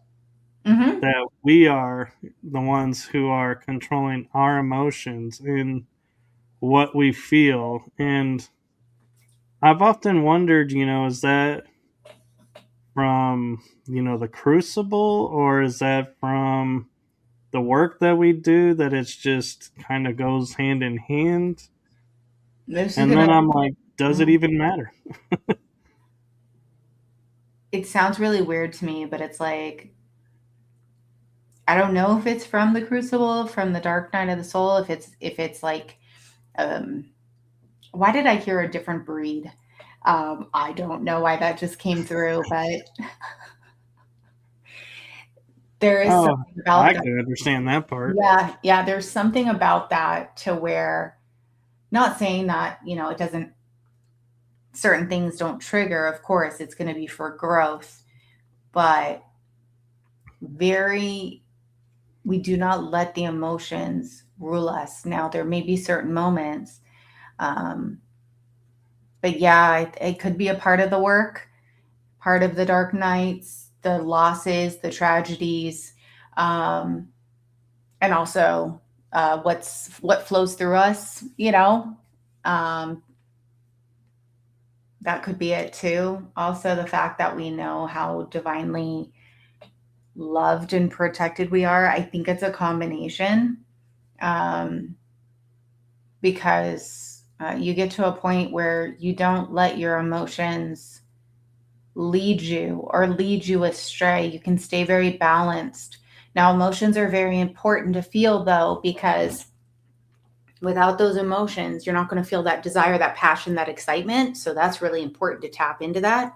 Mm-hmm. That we are the ones who are controlling our emotions and what we feel. And I've often wondered, is that from, the crucible, or is that from the work that we do, that it's just kind of goes hand in hand? This is And gonna. then I'm like, does it even matter? It sounds really weird to me, but it's like I don't know if it's from the crucible, from the dark night of the soul. If it's like, um, why did I hear a different breed? I don't know why that just came through, but there is Oh, something about I that. can understand that part. Yeah, yeah. There's something about that to where, not saying that it doesn't, certain things don't trigger. Of course, it's going to be for growth, but very, we do not let the emotions rule us. Now, there may be certain moments, um, but yeah, it could be a part of the work, part of the dark nights, the losses, the tragedies, um, and also what flows through us. Um, that could be it too. Also, the fact that we know how divinely loved and protected we are. I think it's a combination, um, because you get to a point where you don't let your emotions lead you astray. You can stay very balanced. Now, emotions are very important to feel, though, because without those emotions, you're not going to feel that desire, that passion, that excitement. So that's really important to tap into that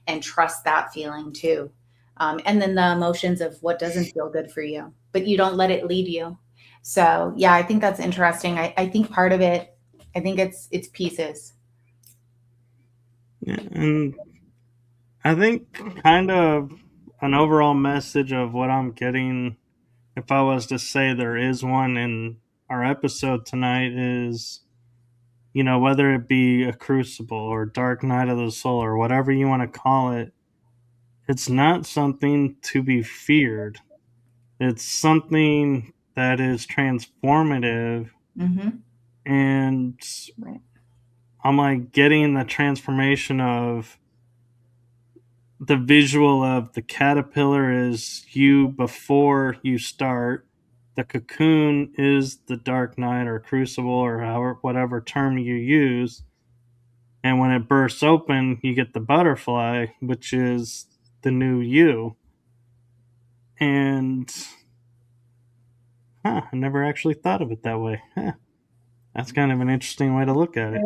and trust that feeling too. And then the emotions of what doesn't feel good for you, but you don't let it lead you. So yeah, I think that's interesting. I think part of it, I think it's pieces. Yeah, and I think kind of an overall message of what I'm getting, if I was to say there is one in our episode tonight, is, whether it be a crucible or dark night of the soul or whatever you want to call it, it's not something to be feared. It's something that is transformative, Mm-hmm. and Right. I'm like getting the transformation of the visual of the caterpillar is you before you start. The cocoon is the dark night or crucible or however, whatever term you use. And when it bursts open, you get the butterfly, which is the new you. And I never actually thought of it that way. That's kind of an interesting way to look at it.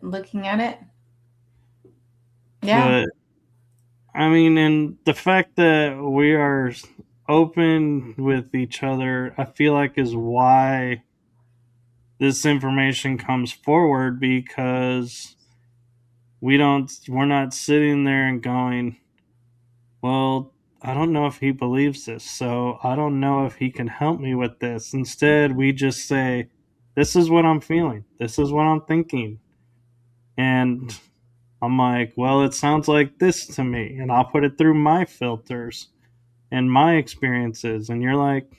Looking at it. Yeah. But I mean, and the fact that we are open with each other, I feel like is why this information comes forward, because we're not sitting there and going, well, I don't know if he believes this, so I don't know if he can help me with this. Instead, we just say, this is what I'm feeling, this is what I'm thinking. And I'm like, well, it sounds like this to me, and I'll put it through my filters and my experiences. And you're like,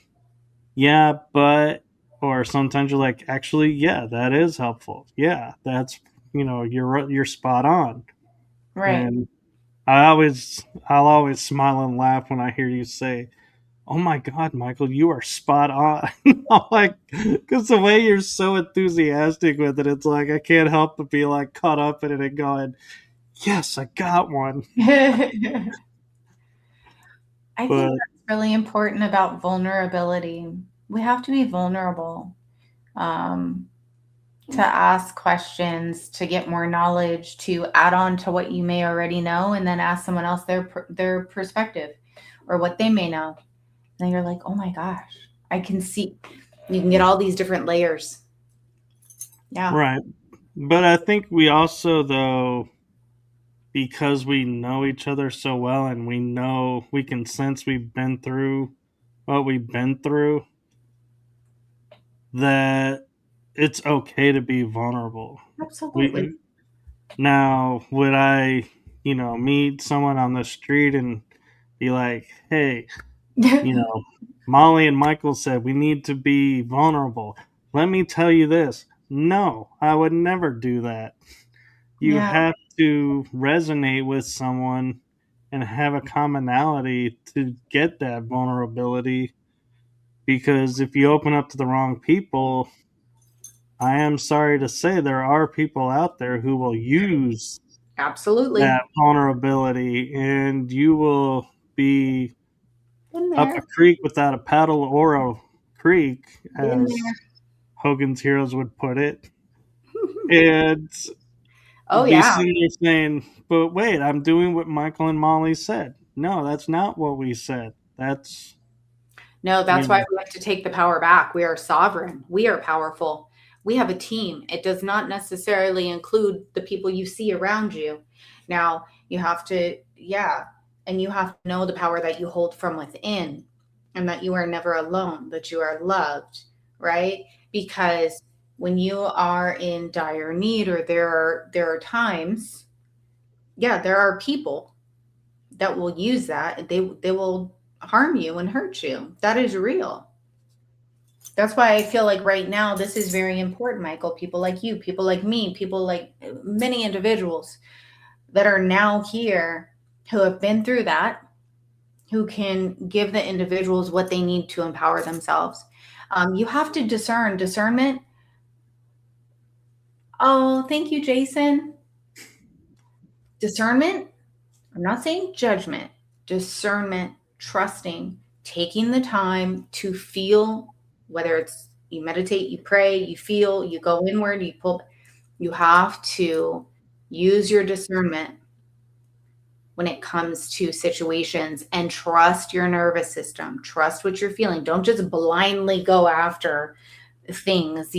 yeah, but, or sometimes you're like, actually, yeah, that is helpful. Yeah, that's, you're spot on. Right. And I'll always smile and laugh when I hear you say, "Oh my God, Michael, you are spot on." I'm like, because the way you're so enthusiastic with it, it's like I can't help but be like caught up in it and going, "Yes, I got one." I think But that's really important about vulnerability. We have to be vulnerable, um, to ask questions, to get more knowledge, to add on to what you may already know, and then ask someone else their perspective or what they may know. And then you're like, oh my gosh, I can see. You can get all these different layers. Yeah, right, but I think we also, though, because we know each other so well and we can sense we've been through what we've been through, that it's okay to be vulnerable. absolutely. We Now, would I, meet someone on the street and be like, "Hey, you know, Molly and Michael said we need to be vulnerable. Let me tell you this." No, I would never do that. You Yeah, have to resonate with someone and have a commonality to get that vulnerability, because if you open up to the wrong people, I am sorry to say there are people out there who will use absolutely. that vulnerability, and you will be Been up there. a creek without a paddle, or a creek, Been as there. Hogan's Heroes would put it, and Oh be yeah. sitting there saying, but wait, I'm doing what Michael and Molly said. No, that's not what we said. That's, No, you that's why know, we like to take the power back. We are sovereign. We are powerful. We have a team. It does not necessarily include the people you see around you. Now, you have to, yeah, and you have to know the power that you hold from within, and that you are never alone, that you are loved, right? Because when you are in dire need, or there are times, yeah, there are people that will use that. They will harm you and hurt you. That is real. That's why I feel like right now this is very important, Michael. People like you, people like me, people like many individuals that are now here, who have been through that, who can give the individuals what they need to empower themselves. You have to discern. Discernment. Oh, thank you, Jason. Discernment. I'm not saying judgment. Discernment, trusting, taking the time to feel, whether it's you meditate, you pray, you feel, you go inward, you pull. You have to use your discernment when it comes to situations, and trust your nervous system. Trust what you're feeling. Don't just blindly go after things,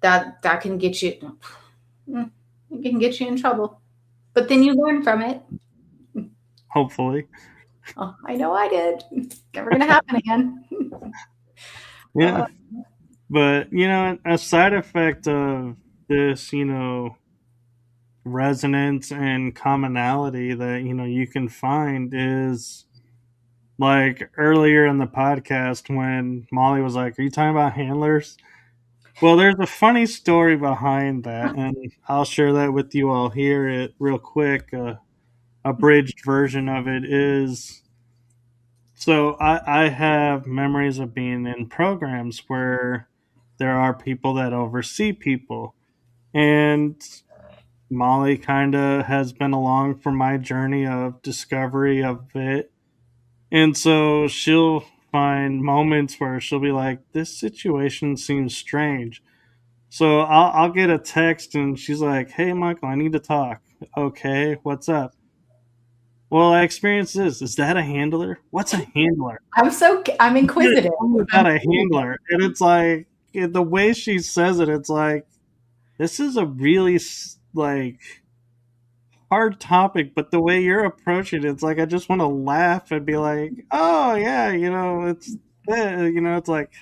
that can get you, it can get you in trouble. But then you learn from it. hopefully. Oh, I know I did. Never gonna happen again. Yeah. Uh, But, a side effect of this, resonance and commonality that you can find is like earlier in the podcast when Molly was like, "Are you talking about handlers?" Well, there's a funny story behind that, and I'll share that with you all here. It real quick. Abridged version of it is so I have memories of being in programs where there are people that oversee people, and Molly kind of has been along for my journey of discovery of it. And so she'll find moments where she'll be like, this situation seems strange. So I'll get a text and she's like, hey, Michael, I need to talk. Okay, what's up? Well, I experienced this. Is that a handler? What's a handler? I'm inquisitive. Tell me I'm about a curious. handler. And it's like, the way she says it, it's like, this is a really like hard topic, but the way you're approaching it, it's like I just want to laugh and be like, "Oh yeah, it's like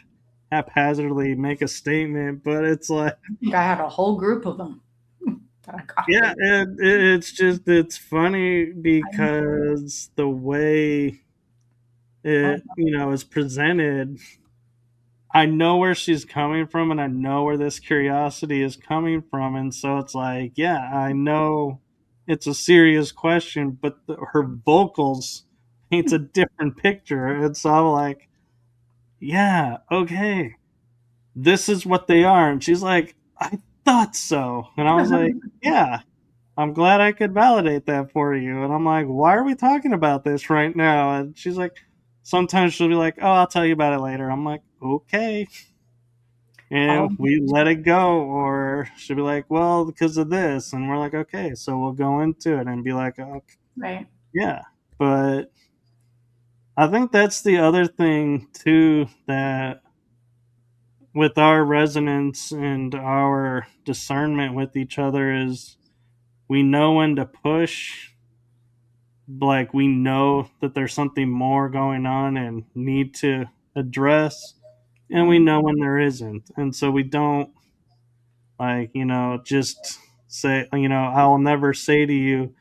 haphazardly make a statement, but it's like, I think I had a whole group of them that I got yeah, to. it's funny I'm, because the way oh, it is presented, I know where she's coming from, and I know where this curiosity is coming from, and so it's like, yeah, I know it's a serious question, but her vocals paints a different picture, and so I'm like, yeah, okay, this is what they are, and she's like, I thought so, and I was like, yeah, I'm glad I could validate that for you, and I'm like, why are we talking about this right now? And she's like, sometimes she'll be like, oh, I'll tell you about it later. I'm like, okay, and oh, we let it go, or she'll be like, well, because of this, and we're like, okay, so we'll go into it and be like, oh, right. yeah. But I think that's the other thing too, that with our resonance and our discernment with each other is we know when to push, like we know that there's something more going on and need to address, and we Right. know when there isn't, and so we don't, like, just say, I will never say to you,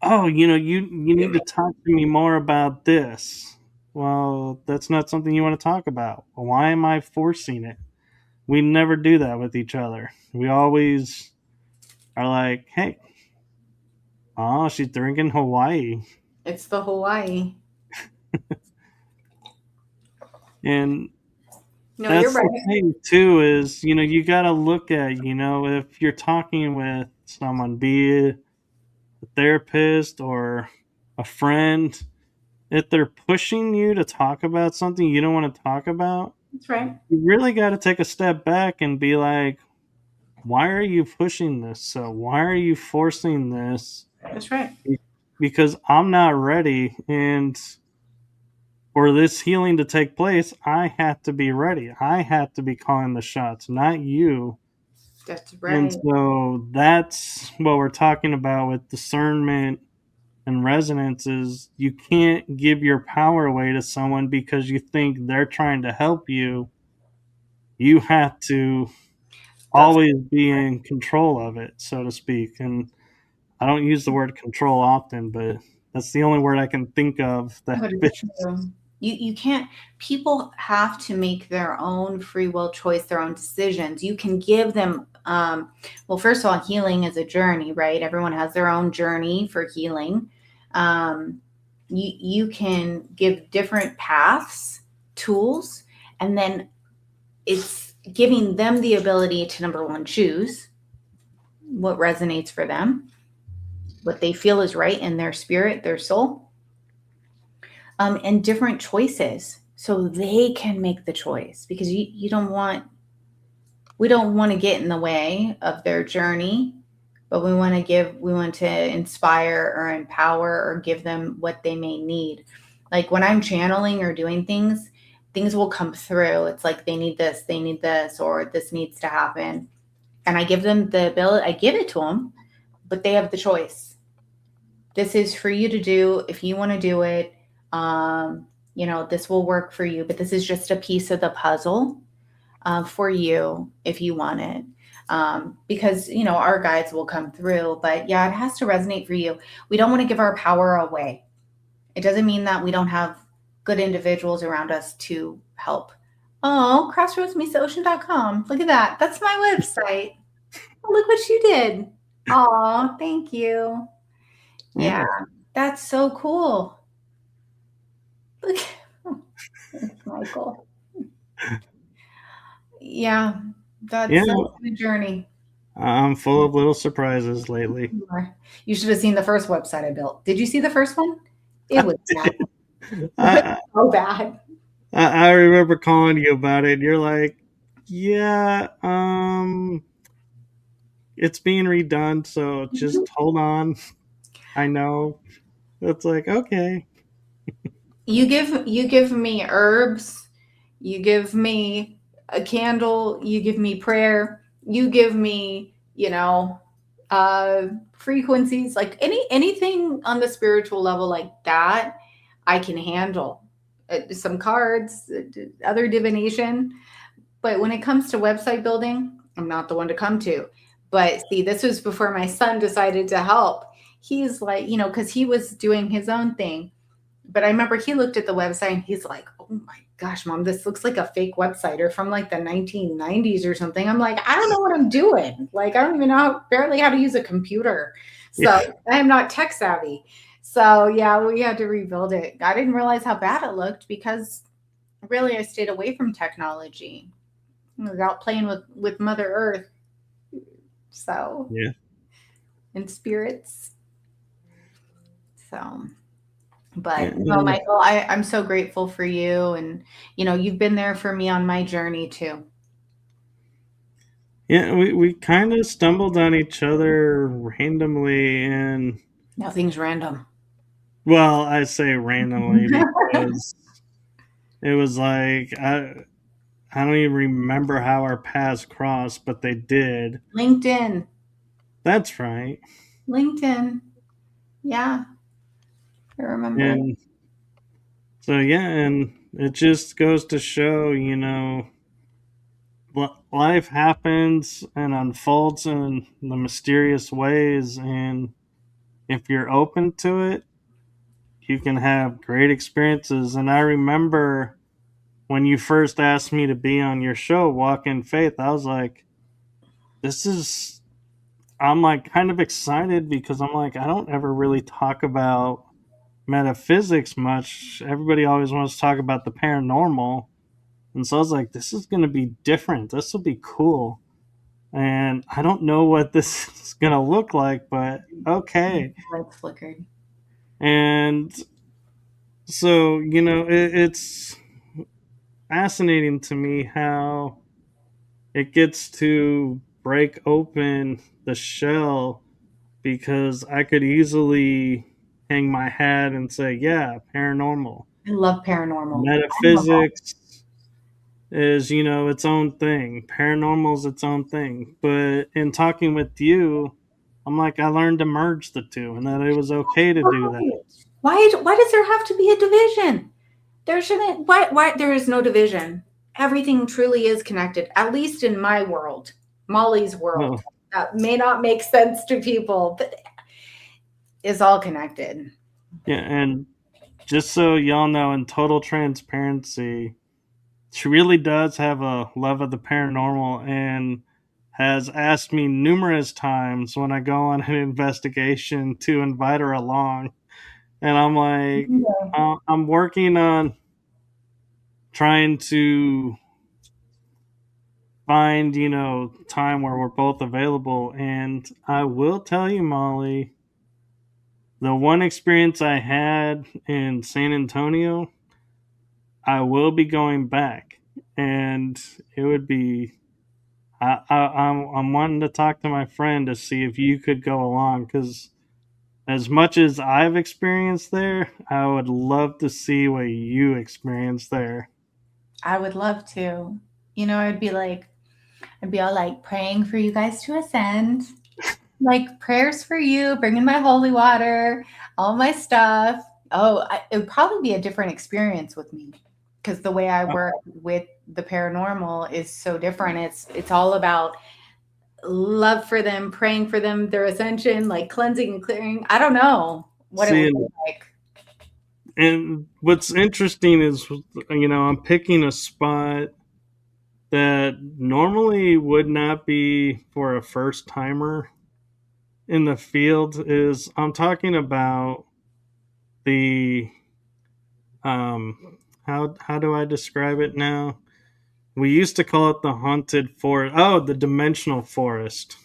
oh, you need to talk to me more about this. Well, that's not something you want to talk about. Why am I forcing it? We never do that with each other. We always are like, hey, oh, she's drinking Hawaii. It's the Hawaii. And No, you're that's right. the thing too, is, you got to look at, if you're talking with someone, be it a therapist or a friend, if they're pushing you to talk about something you don't want to talk about, That's right. you really got to take a step back and be like, why are you pushing this? So why are you forcing this? That's right. Because I'm not ready, and for this healing to take place, I have to be ready. I have to be calling the shots, not you. That's And right. so that's what we're talking about with discernment and resonance, is you can't give your power away to someone because you think they're trying to help you. You have to That's always be in control of it, so to speak. And I don't use the word control often, but that's the only word I can think of that but it's fits. true. You can't. People have to make their own free will choice, their own decisions. You can give them. Well, first of all, healing is a journey, right? Everyone has their own journey for healing. Um, you can give different paths, tools, and then it's giving them the ability to, number one, choose what resonates for them, what they feel is right in their spirit, their soul, and different choices so they can make the choice, because you don't want, we don't want to get in the way of their journey, but we want to inspire or empower or give them what they may need. Like when I'm channeling or doing things, things will come through. It's like they need this, or this needs to happen. And I give them the ability, I give it to them, but they have the choice. This is for you to do if you want to do it. This will work for you, but this is just a piece of the puzzle. for you if you want it. Because, our guides will come through, but yeah, it has to resonate for you. We don't want to give our power away. It doesn't mean that we don't have good individuals around us to help. Oh, crossroadsmeetsocean.com. Look at that. That's my website. Oh, look what you did. Oh, thank you. Yeah, that's so cool. Look, thanks, Michael. Yeah, that's a journey. I'm full of little surprises lately. You should have seen the first website I built. Did you see the first one? It was bad. So bad. I remember calling you about it. And you're like, yeah, it's being redone, so just hold on. I know. It's like, okay. You give me herbs, you give me a candle, you give me prayer, you give me, frequencies, like anything on the spiritual level like that, I can handle. Some cards, other divination, but when it comes to website building, I'm not the one to come to. But see, this was before my son decided to help. He's like, because he was doing his own thing. But I remember he looked at the website and he's like, oh my gosh, mom, this looks like a fake website or from like the 1990s or something. I'm like, I don't know what I'm doing. Like, I don't even know barely how to use a computer. So I am not tech savvy. So yeah, we had to rebuild it. I didn't realize how bad it looked because really I stayed away from technology. I was out playing with Mother Earth. So and spirits. So but no, Michael, I'm so grateful for you. And, you've been there for me on my journey too. Yeah, we kind of stumbled on each other randomly, and Nothing's random. well, I say randomly because it was like I don't even remember how our paths crossed, but they did. LinkedIn. That's right. LinkedIn. Yeah. I remember. And so and it just goes to show, life happens and unfolds in the mysterious ways, and if you're open to it, you can have great experiences. And I remember when you first asked me to be on your show, Walk in Faith, I was like, I'm like kind of excited because I'm like, I don't ever really talk about metaphysics much. Everybody always wants to talk about the paranormal. And so I was like, this is going to be different. This will be cool. And I don't know what this is going to look like, but okay. Lights flickered. And so, it's fascinating to me how it gets to break open the shell, because I could easily hang my hat and say, yeah, paranormal. I love paranormal. Metaphysics is, its own thing. Paranormal is its own thing. But in talking with you, I'm like, I learned to merge the two and that it was okay to do that. Why does there have to be a division? There shouldn't. Why there is no division? Everything truly is connected, at least in my world, Molly's world. Oh. That may not make sense to people, but it's all connected. Yeah, and just so y'all know, in total transparency, she really does have a love of the paranormal and has asked me numerous times when I go on an investigation to invite her along. And I'm like, I'm working on trying to find, time where we're both available. And I will tell you, Molly, the one experience I had in San Antonio, I will be going back. And it would be, I'm wanting to talk to my friend to see if you could go along, because as much as I've experienced there, I would love to see what you experienced there. I would love to. I'd be all like praying for you guys to ascend, like prayers for you, bringing my holy water, all my stuff. Oh, it would probably be a different experience with me. because the way I work with the paranormal is so different. It's all about love for them, praying for them, their ascension, like cleansing and clearing. I don't know what it See, would be like. and what's interesting is, I'm picking a spot that normally would not be for a first timer in the field. Is I'm talking about the how do I describe it now? We used to call it the haunted forest. Oh, the dimensional forest.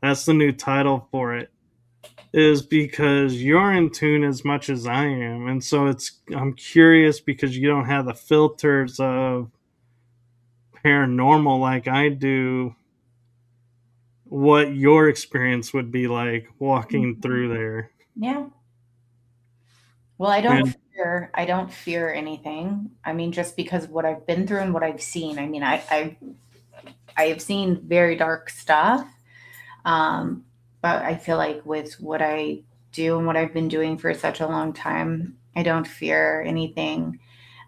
That's the new title for it. Is because you're in tune as much as I am, and so I'm curious because you don't have the filters of paranormal like I do, what your experience would be like walking through there. Yeah. Well, And I don't fear anything. I mean, just because what I've been through and what I've seen. I mean, I have seen very dark stuff. Um, but I feel like with what I do and what I've been doing for such a long time, I don't fear anything.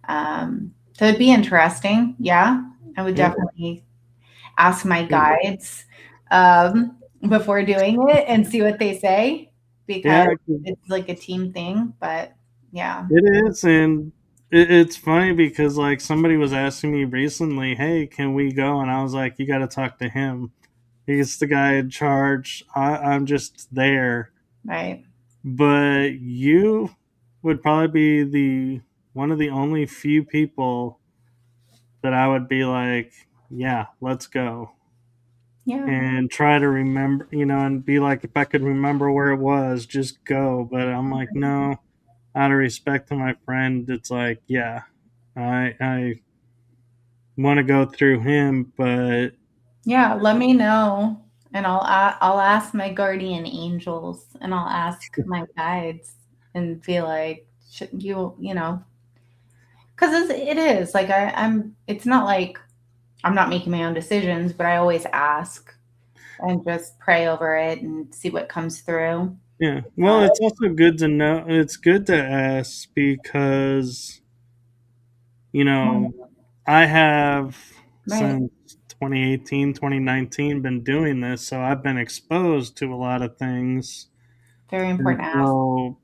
So it'd be interesting. Yeah, I would yeah, definitely ask my guides before doing it and see what they say because yeah, it's like a team thing. But yeah, it is. And it's funny because like somebody was asking me recently, hey, can we go? And I was like, you got to talk to him. He's the guy in charge. I'm just there. right. But you would probably be the one of the only few people that I would be like, yeah, let's go. Yeah. And try to remember, and be like, if I could remember where it was, just go. But I'm like, no, out of respect to my friend, it's like, yeah, I want to go through him, but Yeah, let me know, and I'll ask my guardian angels, and I'll ask my guides, and be like, should you know, because it is like I'm. It's not like I'm not making my own decisions, but I always ask and just pray over it and see what comes through. yeah. Well, it's also good to know. It's good to ask because you know I have Right, since 2018, 2019 been doing this, so I've been exposed to a lot of things. very And important to ask. so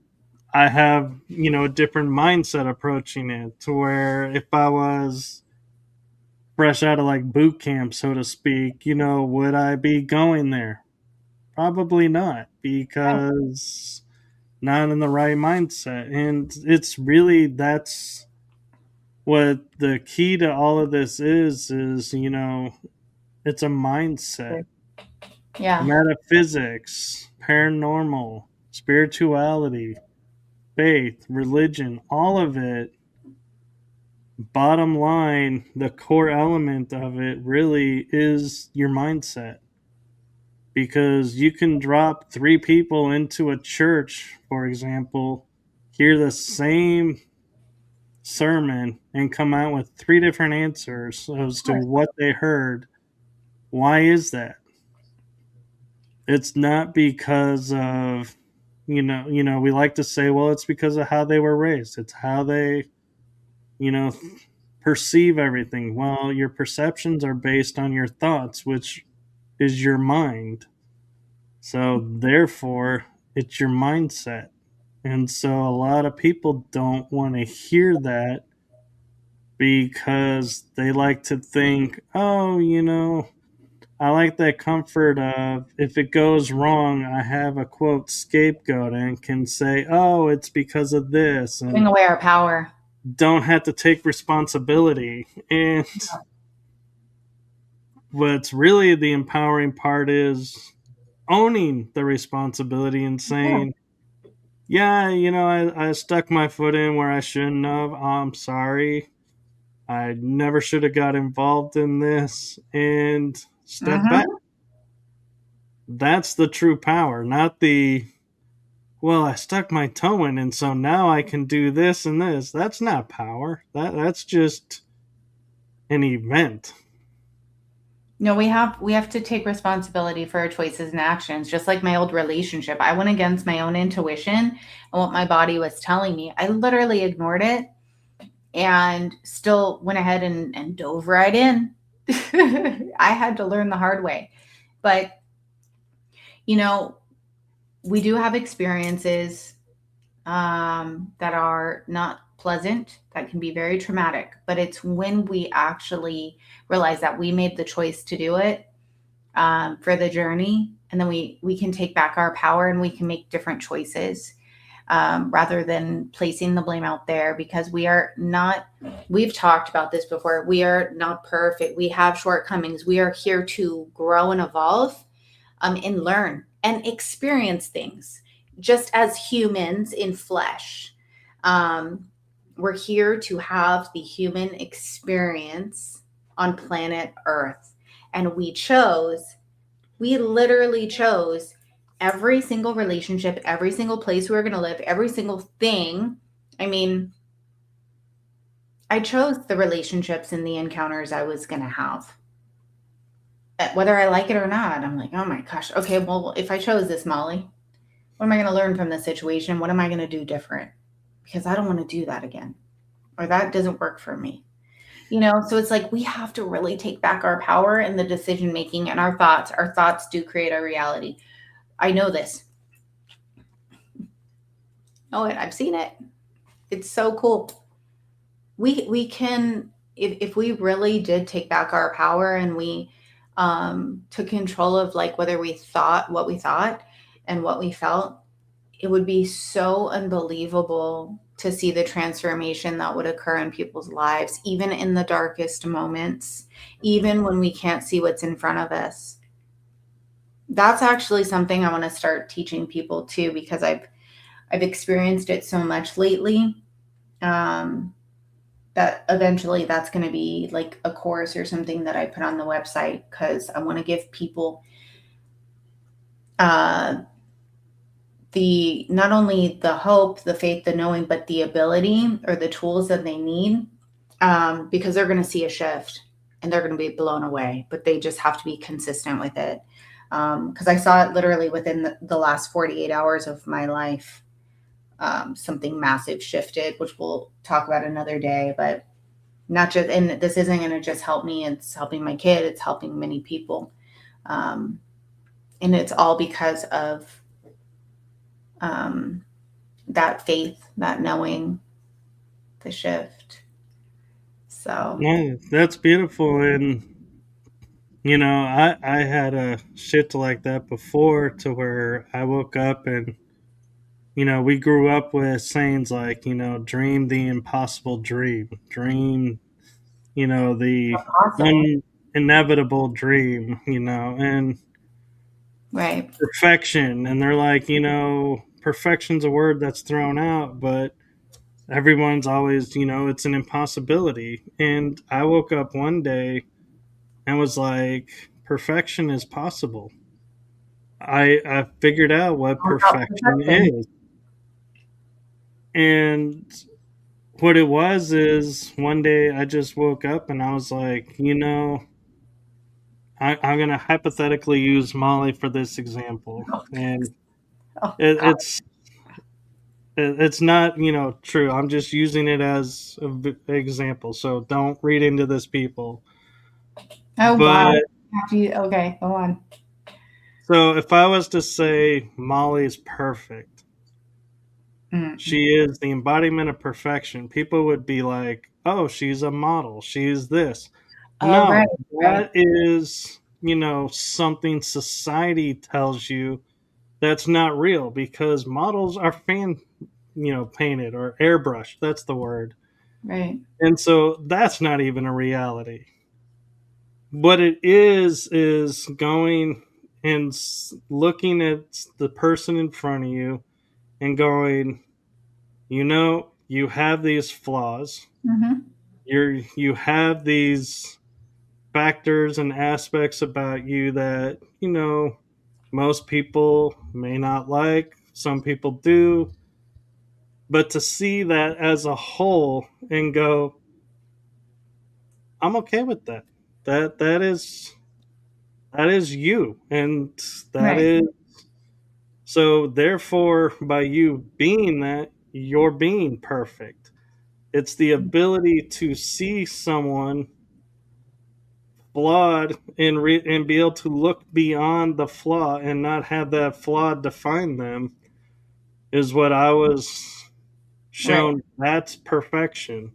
I have, a different mindset approaching it to where if I was fresh out of like boot camp, so to speak, would I be going there? Probably not Right, because not in the right mindset. And it's really that's what the key to all of this is, it's a mindset. yeah, Metaphysics, paranormal, spirituality, faith, religion, all of it, bottom line, the core element of it really is your mindset. Because you can drop three people into a church, for example, hear the same sermon, and come out with three different answers as of to course. what they heard. Why is that? It's not because of we like to say, well, it's because of how they were raised. It's how they, you know, perceive everything. Well, your perceptions are based on your thoughts, which is your mind. So, therefore, it's your mindset. And so, a lot of people don't want to hear that because they like to think, oh, I like that comfort of if it goes wrong, I have a quote scapegoat and can say, oh, it's because of this, Giving and away our power. don't have to take responsibility. And what's really the empowering part is owning the responsibility and Yeah. saying, yeah, I stuck my foot in where I shouldn't have. I'm sorry. I never should have got involved in this and step back. Mm-hmm. That's the true power, not the, well, I stuck my toe in and so now I can do this and this. That's not power. That's just an event. No, we have to take responsibility for our choices and actions. Just like my old relationship, I went against my own intuition and what my body was telling me. I literally ignored it, and still went ahead and dove right in. I had to learn the hard way. But, you know, we do have experiences that are not pleasant, that can be very traumatic. But it's when we actually realize that we made the choice to do it, for the journey, and then we can take back our power and we can make different choices, rather than placing the blame out there, because we are not, we've talked about this before, we are not perfect, we have shortcomings, we are here to grow and evolve, and learn and experience things just as humans in flesh. um, we're here to have the human experience on planet earth, and we literally chose every single relationship, every single place we were going to live, every single thing. I mean, I chose the relationships and the encounters I was going to have. Whether I like it or not, I'm like, oh my gosh, okay, well, if I chose this, Molly, what am I going to learn from this situation? What am I going to do different? Because I don't want to do that again, or that doesn't work for me. So it's like we have to really take back our power in the decision making and our thoughts. Our thoughts do create our reality. I know this. Oh, I've seen it. It's so cool. We can, if we really did take back our power and we took control of like whether we thought what we thought and what we felt, it would be so unbelievable to see the transformation that would occur in people's lives, even in the darkest moments, even when we can't see what's in front of us. That's actually something I want to start teaching people too, because I've experienced it so much lately, that eventually that's going to be like a course or something that I put on the website, because I want to give people the not only the hope, the faith, the knowing, but the ability or the tools that they need, because they're going to see a shift and they're going to be blown away, but they just have to be consistent with it. Because I saw it literally within the last 48 hours of my life. Something massive shifted, which we'll talk about another day, but not just, and this isn't going to just help me, it's helping my kid, it's helping many people. And it's all because of that faith, that knowing, the shift. So, Yeah, that's beautiful. And, I had a shit like that before, to where I woke up and, we grew up with sayings like, dream the impossible dream, dream, the awesome. inevitable dream, and Right. perfection. And they're like, perfection's a word that's thrown out, but everyone's always, it's an impossibility. And I woke up one day and was like, perfection is possible. I figured out what All about perfection perception. is. And what it was is, one day I just woke up and I was like, I'm going to hypothetically use Molly for this example. Oh, And oh it, God. it's it's not true. I'm just using it as an example, so don't read into this, people. Oh wow. But Okay, go on. so if I was to say Molly's perfect, Mm. she is the embodiment of perfection, people would be like, oh, she's a model, she's this. Oh, right, No, right, that is, something society tells you that's not real, because models are painted or airbrushed. That's the word. right, And so that's not even a reality. What it is going and looking at the person in front of you and going, you have these flaws. hmm, You have these factors and aspects about you that, most people may not like, some people do. But to see that as a whole and go, I'm okay with that. That is you, and that right, is, so therefore, by you being that, you're being perfect. It's the ability to see someone flawed and be able to look beyond the flaw and not have that flaw define them is what I was Right. shown. That's perfection.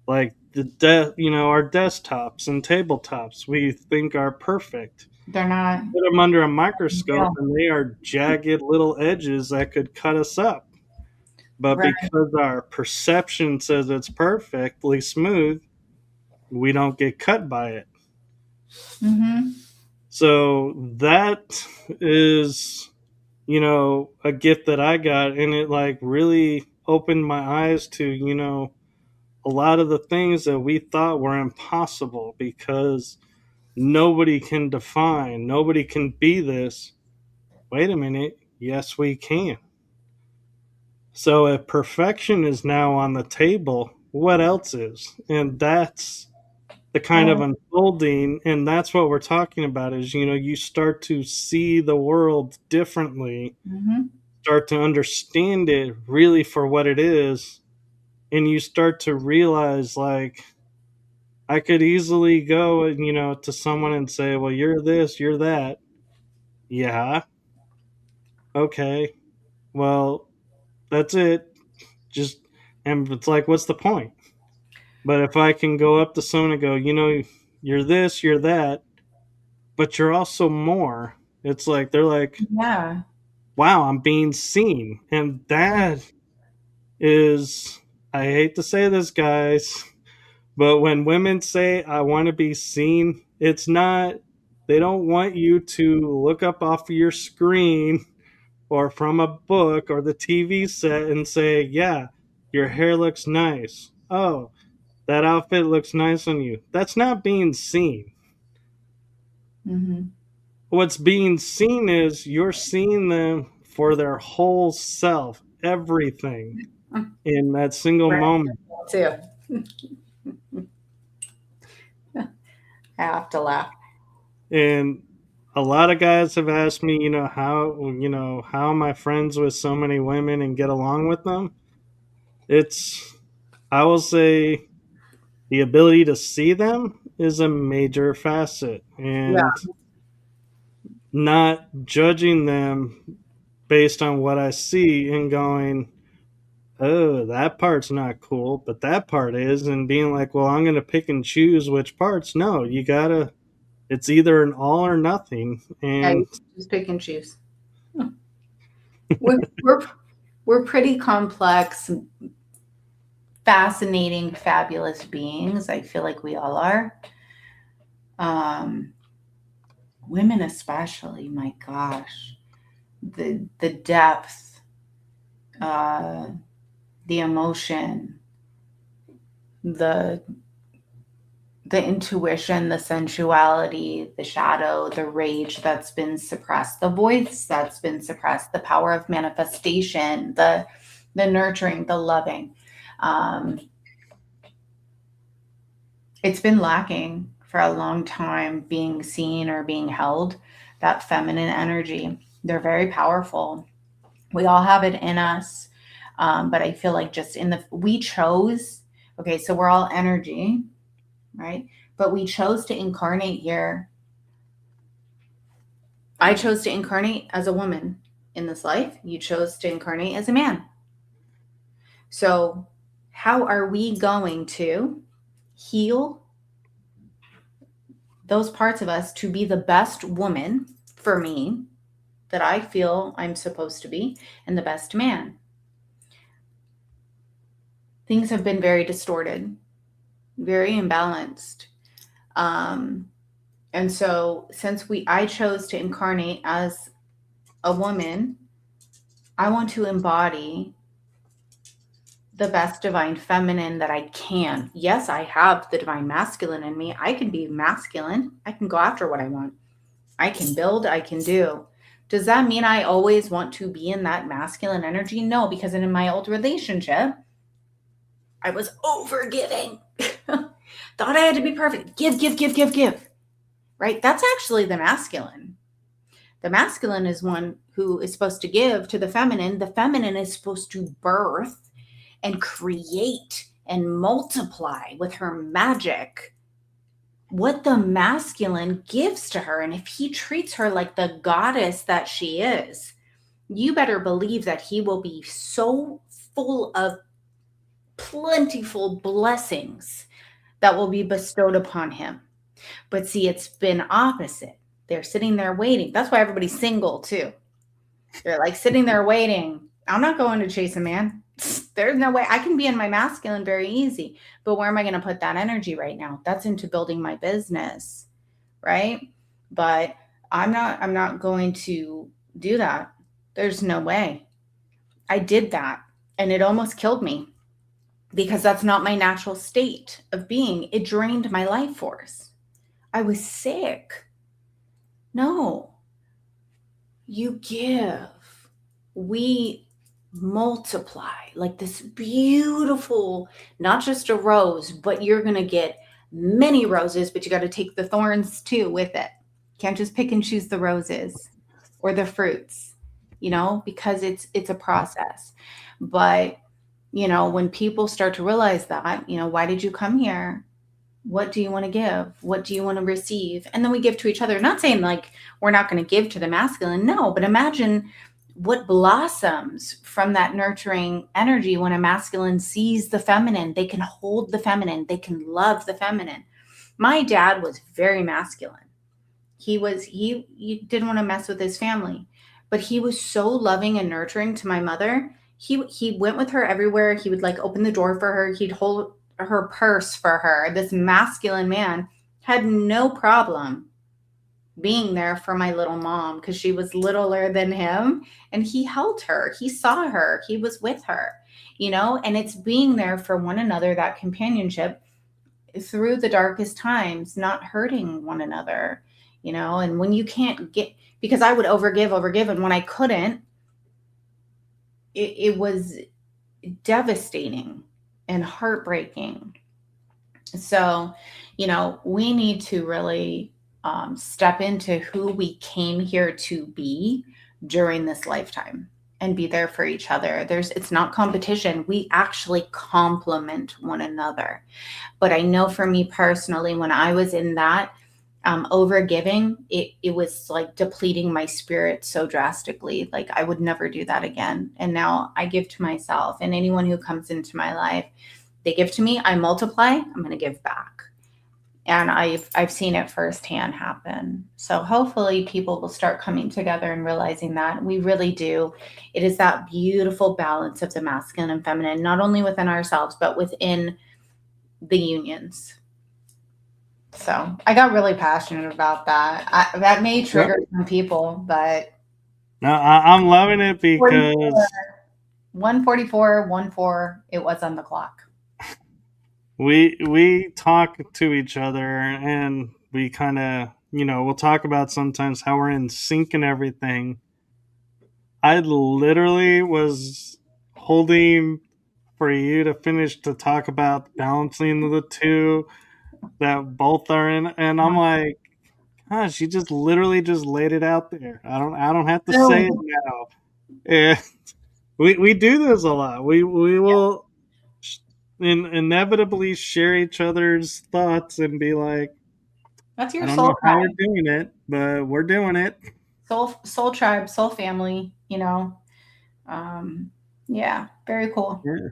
Like our desktops and tabletops we think are perfect. They're not Put them under a microscope real. and they are jagged little edges that could cut us up. But Right. because our perception says it's perfectly smooth, we don't get cut by it. Mm-hmm. So that is, a gift that I got, and it like really opened my eyes to, a lot of the things that we thought were impossible because nobody can define, nobody can be this. Wait a minute, yes, we can. So if perfection is now on the table, what else is? And that's the kind of Well, unfolding, and that's what we're talking about is, you start to see the world differently, mm-hmm. start to understand it really for what it is, and you start to realize like I could easily go and to someone and say, well, you're this, you're that. Yeah, okay, well, that's it. Just, and it's like, what's the point? But if I can go up to someone and go, you're this, you're that, but you're also more. It's like they're like, Yeah. wow, I'm being seen. And that is, I hate to say this, guys, but when women say, I want to be seen, it's not, they don't want you to look up off of your screen or from a book or the TV set and say, yeah, your hair looks nice. Oh, that outfit looks nice on you. That's not being seen. Mm-hmm. What's being seen is you're seeing them for their whole self, everything in that single Right. moment. Too. I have to laugh. And a lot of guys have asked me, how am I friends with so many women and get along with them? It's, I will say, the ability to see them is a major facet, Yeah. and not judging them based on what I see and going, oh, that part's not cool, but that part is, and being like, well, I'm going to pick and choose which parts. No, you gotta, it's either an all or nothing. Yeah, you And just pick and choose. We're, we're, we're pretty complex, fascinating, fabulous beings. I feel like we all are. Um, Women especially, my gosh. The depth, uh, the emotion, the the intuition, the sensuality, the shadow, the rage that's been suppressed, the voice that's been suppressed, the power of manifestation, the nurturing, the loving. Um, it's been lacking for a long time being seen or being held. That feminine energy, they're very powerful. We all have it in us, but I feel like just in the we chose. Okay, so we're all energy, right? But we chose to incarnate here. I chose to incarnate as a woman in this life. You chose to incarnate as a man. So, how are we going to heal those parts of us to be the best woman for me that I feel I'm supposed to be and the best man? Things have been very distorted, very imbalanced. Um, and so since I chose to incarnate as a woman, I want to embody the best divine feminine that I can. Yes, I have the divine masculine in me. I can be masculine. I can go after what I want. I can build, I can do. Does that mean I always want to be in that masculine energy? No, because in my old relationship, I was over giving. Thought I had to be perfect. Give, give, give, give, give. Right? That's actually the masculine. The masculine is one who is supposed to give to the feminine. The feminine is supposed to birth and create and multiply with her magic what the masculine gives to her. And if he treats her like the goddess that she is, you better believe that he will be so full of plentiful blessings that will be bestowed upon him. But see, it's been opposite. They're sitting there waiting. That's why everybody's single too. They're like sitting there waiting. I'm not going to chase a man. There's no way I can be in my masculine very easy. But where am I going to put that energy right now? That's into building my business, right? But I'm not going to do that. There's no way. I did that and it almost killed me because that's not my natural state of being. It drained my life force. I was sick. No, you give. We multiply like this beautiful, not just a rose, but you're going to get many roses, but you got to take the thorns too with it. Can't just pick and choose the roses or the fruits, because it's a process. But, when people start to realize that, why did you come here? What do you want to give? What do you want to receive? And then we give to each other. Not saying like we're not going to give to the masculine. No, but imagine what blossoms from that nurturing energy when a masculine sees the feminine. They can hold the feminine. They can love the feminine. My dad was very masculine. He didn't want to mess with his family, but he was so loving and nurturing to my mother. He went with her everywhere. He would like open the door for her. He'd hold her purse for her. This masculine man had no problem being there for my little mom because she was littler than him, and he held her. He saw her. He was with her, and it's being there for one another, that companionship through the darkest times, not hurting one another, and when you can't get, because I would overgive, and when I couldn't, it was devastating and heartbreaking. So, we need to really step into who we came here to be during this lifetime and be there for each other. It's not competition. We actually complement one another. But I know for me personally, when I was in that over giving, it was like depleting my spirit so drastically. Like I would never do that again. And now I give to myself, and anyone who comes into my life, they give to me, I multiply, I'm going to give back. And I've seen it firsthand happen. So hopefully people will start coming together and realizing that we really do. It is that beautiful balance of the masculine and feminine, not only within ourselves, but within the unions. So I got really passionate about that. That may trigger some people, but no, I'm loving it because 144, 14, it was on the clock. we talk to each other and we kind of we'll talk about sometimes how we're in sync and everything. I literally was holding for you to finish to talk about balancing the two that both are in, and I'm like, gosh, you just literally just laid it out there. I don't have to say it now. And we do this a lot. We will inevitably share each other's thoughts and be like, That's I your don't know soul how we're tribe. doing it, but we're doing it. Soul tribe, soul family, yeah, very cool. Yeah.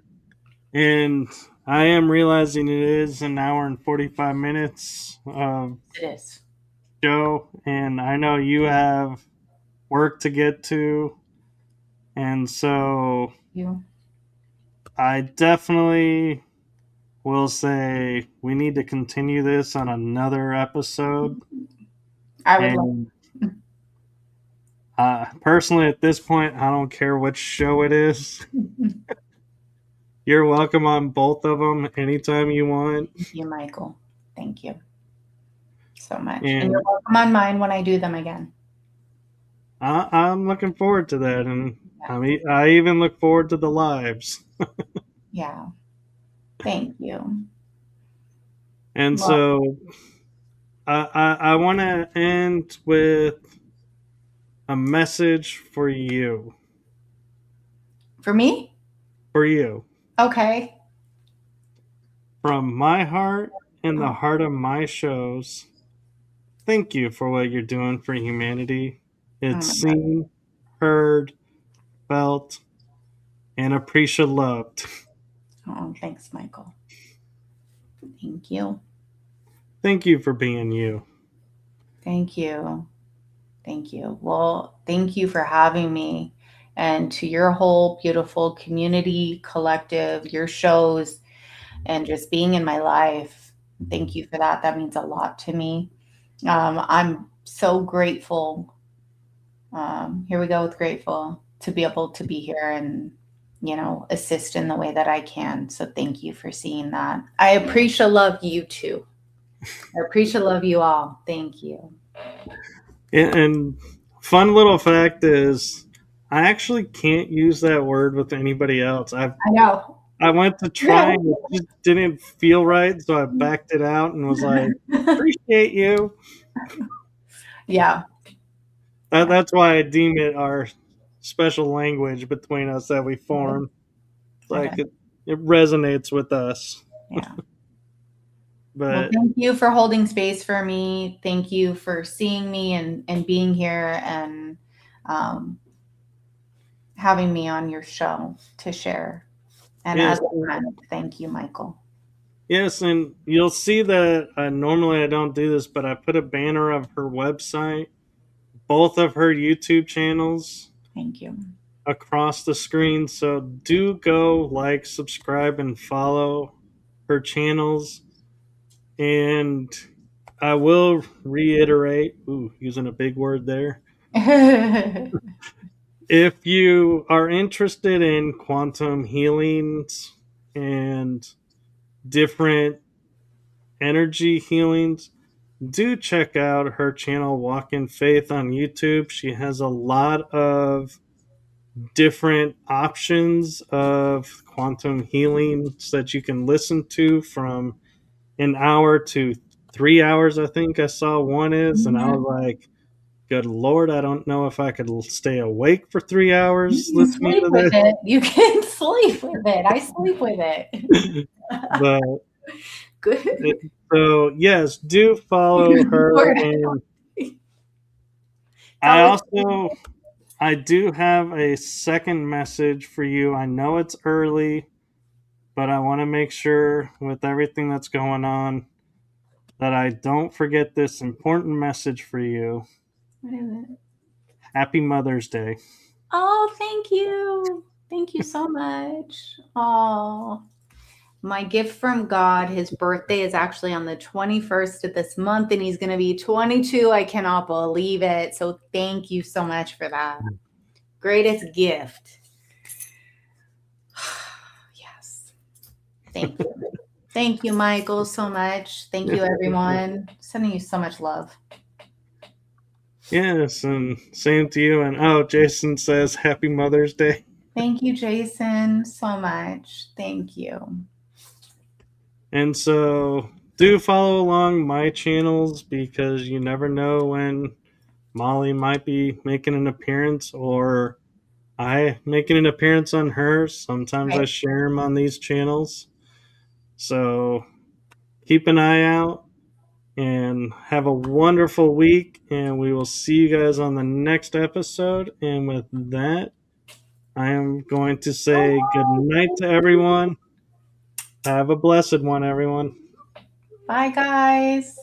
And I am realizing it is an hour and 45 minutes of It is. show, and I know you have work to get to, and so You. I definitely will say we need to continue this on another episode. I would love. And personally, at this point, I don't care which show it is. You're welcome on both of them anytime you want. Thank you, Michael. Thank you so much. And you're And welcome on mine when I do them again. I'm looking forward to that. And I even look forward to the lives. Yeah. Thank you. And Well, so I want to end with a message for you. for me? For you. Okay. From my heart and the heart of my shows, thank you for what you're doing for humanity. Oh It's my God. seen, heard, felt, and appreciate loved. Oh, thanks, Michael. Thank you. Thank you for being you. Thank you. Thank you. Well, thank you for having me, and to your whole beautiful community, collective, your shows, and just being in my life. Thank you for that. That means a lot to me. I'm so grateful. Here we go with grateful to be able to be here and, assist in the way that I can. So thank you for seeing that. I appreciate love you too. I appreciate love you all. Thank you. And fun little fact is, I actually can't use that word with anybody else. I know. I went to try and it just didn't feel right, so I backed it out and was like, "Appreciate you." Yeah. That's why I deem it our special language between us that we form. Like Okay. it resonates with us. Yeah. Well, But thank you for holding space for me. Thank you for seeing me and being here and um, having me on your show to share. And yes, as a friend, thank you, Michael. yes, and you'll see that normally I don't do this, but I put a banner of her website, both of her YouTube channels Thank you. across the screen. So do go like, subscribe, and follow her channels. And I will reiterate, using a big word there. If you are interested in quantum healings and different energy healings, do check out her channel Walk in Faith on YouTube. She has a lot of different options of quantum healings that you can listen to, from an hour to 3 hours. I think I saw one is, and I was like, good Lord, I don't know if I could stay awake for 3 hours You can listening sleep to with this. it. You can sleep with it. I sleep with it. But Good. so yes, do follow her. Lord, And I tell us. also I do have a second message for you. I know it's early, but I want to make sure with everything that's going on that I don't forget this important message for you. What is it? Happy Mother's Day. Oh, thank you. Thank you so much. Oh, my gift from God. His birthday is actually on the 21st of this month, and he's going to be 22. I cannot believe it. So thank you so much for that. Greatest gift. Yes. Thank you. Thank you, Michael, so much. Thank you, everyone. Sending you so much love. Yes, and same to you. And Jason says Happy Mother's Day. Thank you, Jason, so much. Thank you. And so do follow along my channels, because you never know when Molly might be making an appearance, or I making an appearance on hers. Sometimes I Right. share them on these channels. So keep an eye out and have a wonderful week. And we will see you guys on the next episode. And with that, I am going to say good night to everyone. Have a blessed one, everyone. Bye, guys.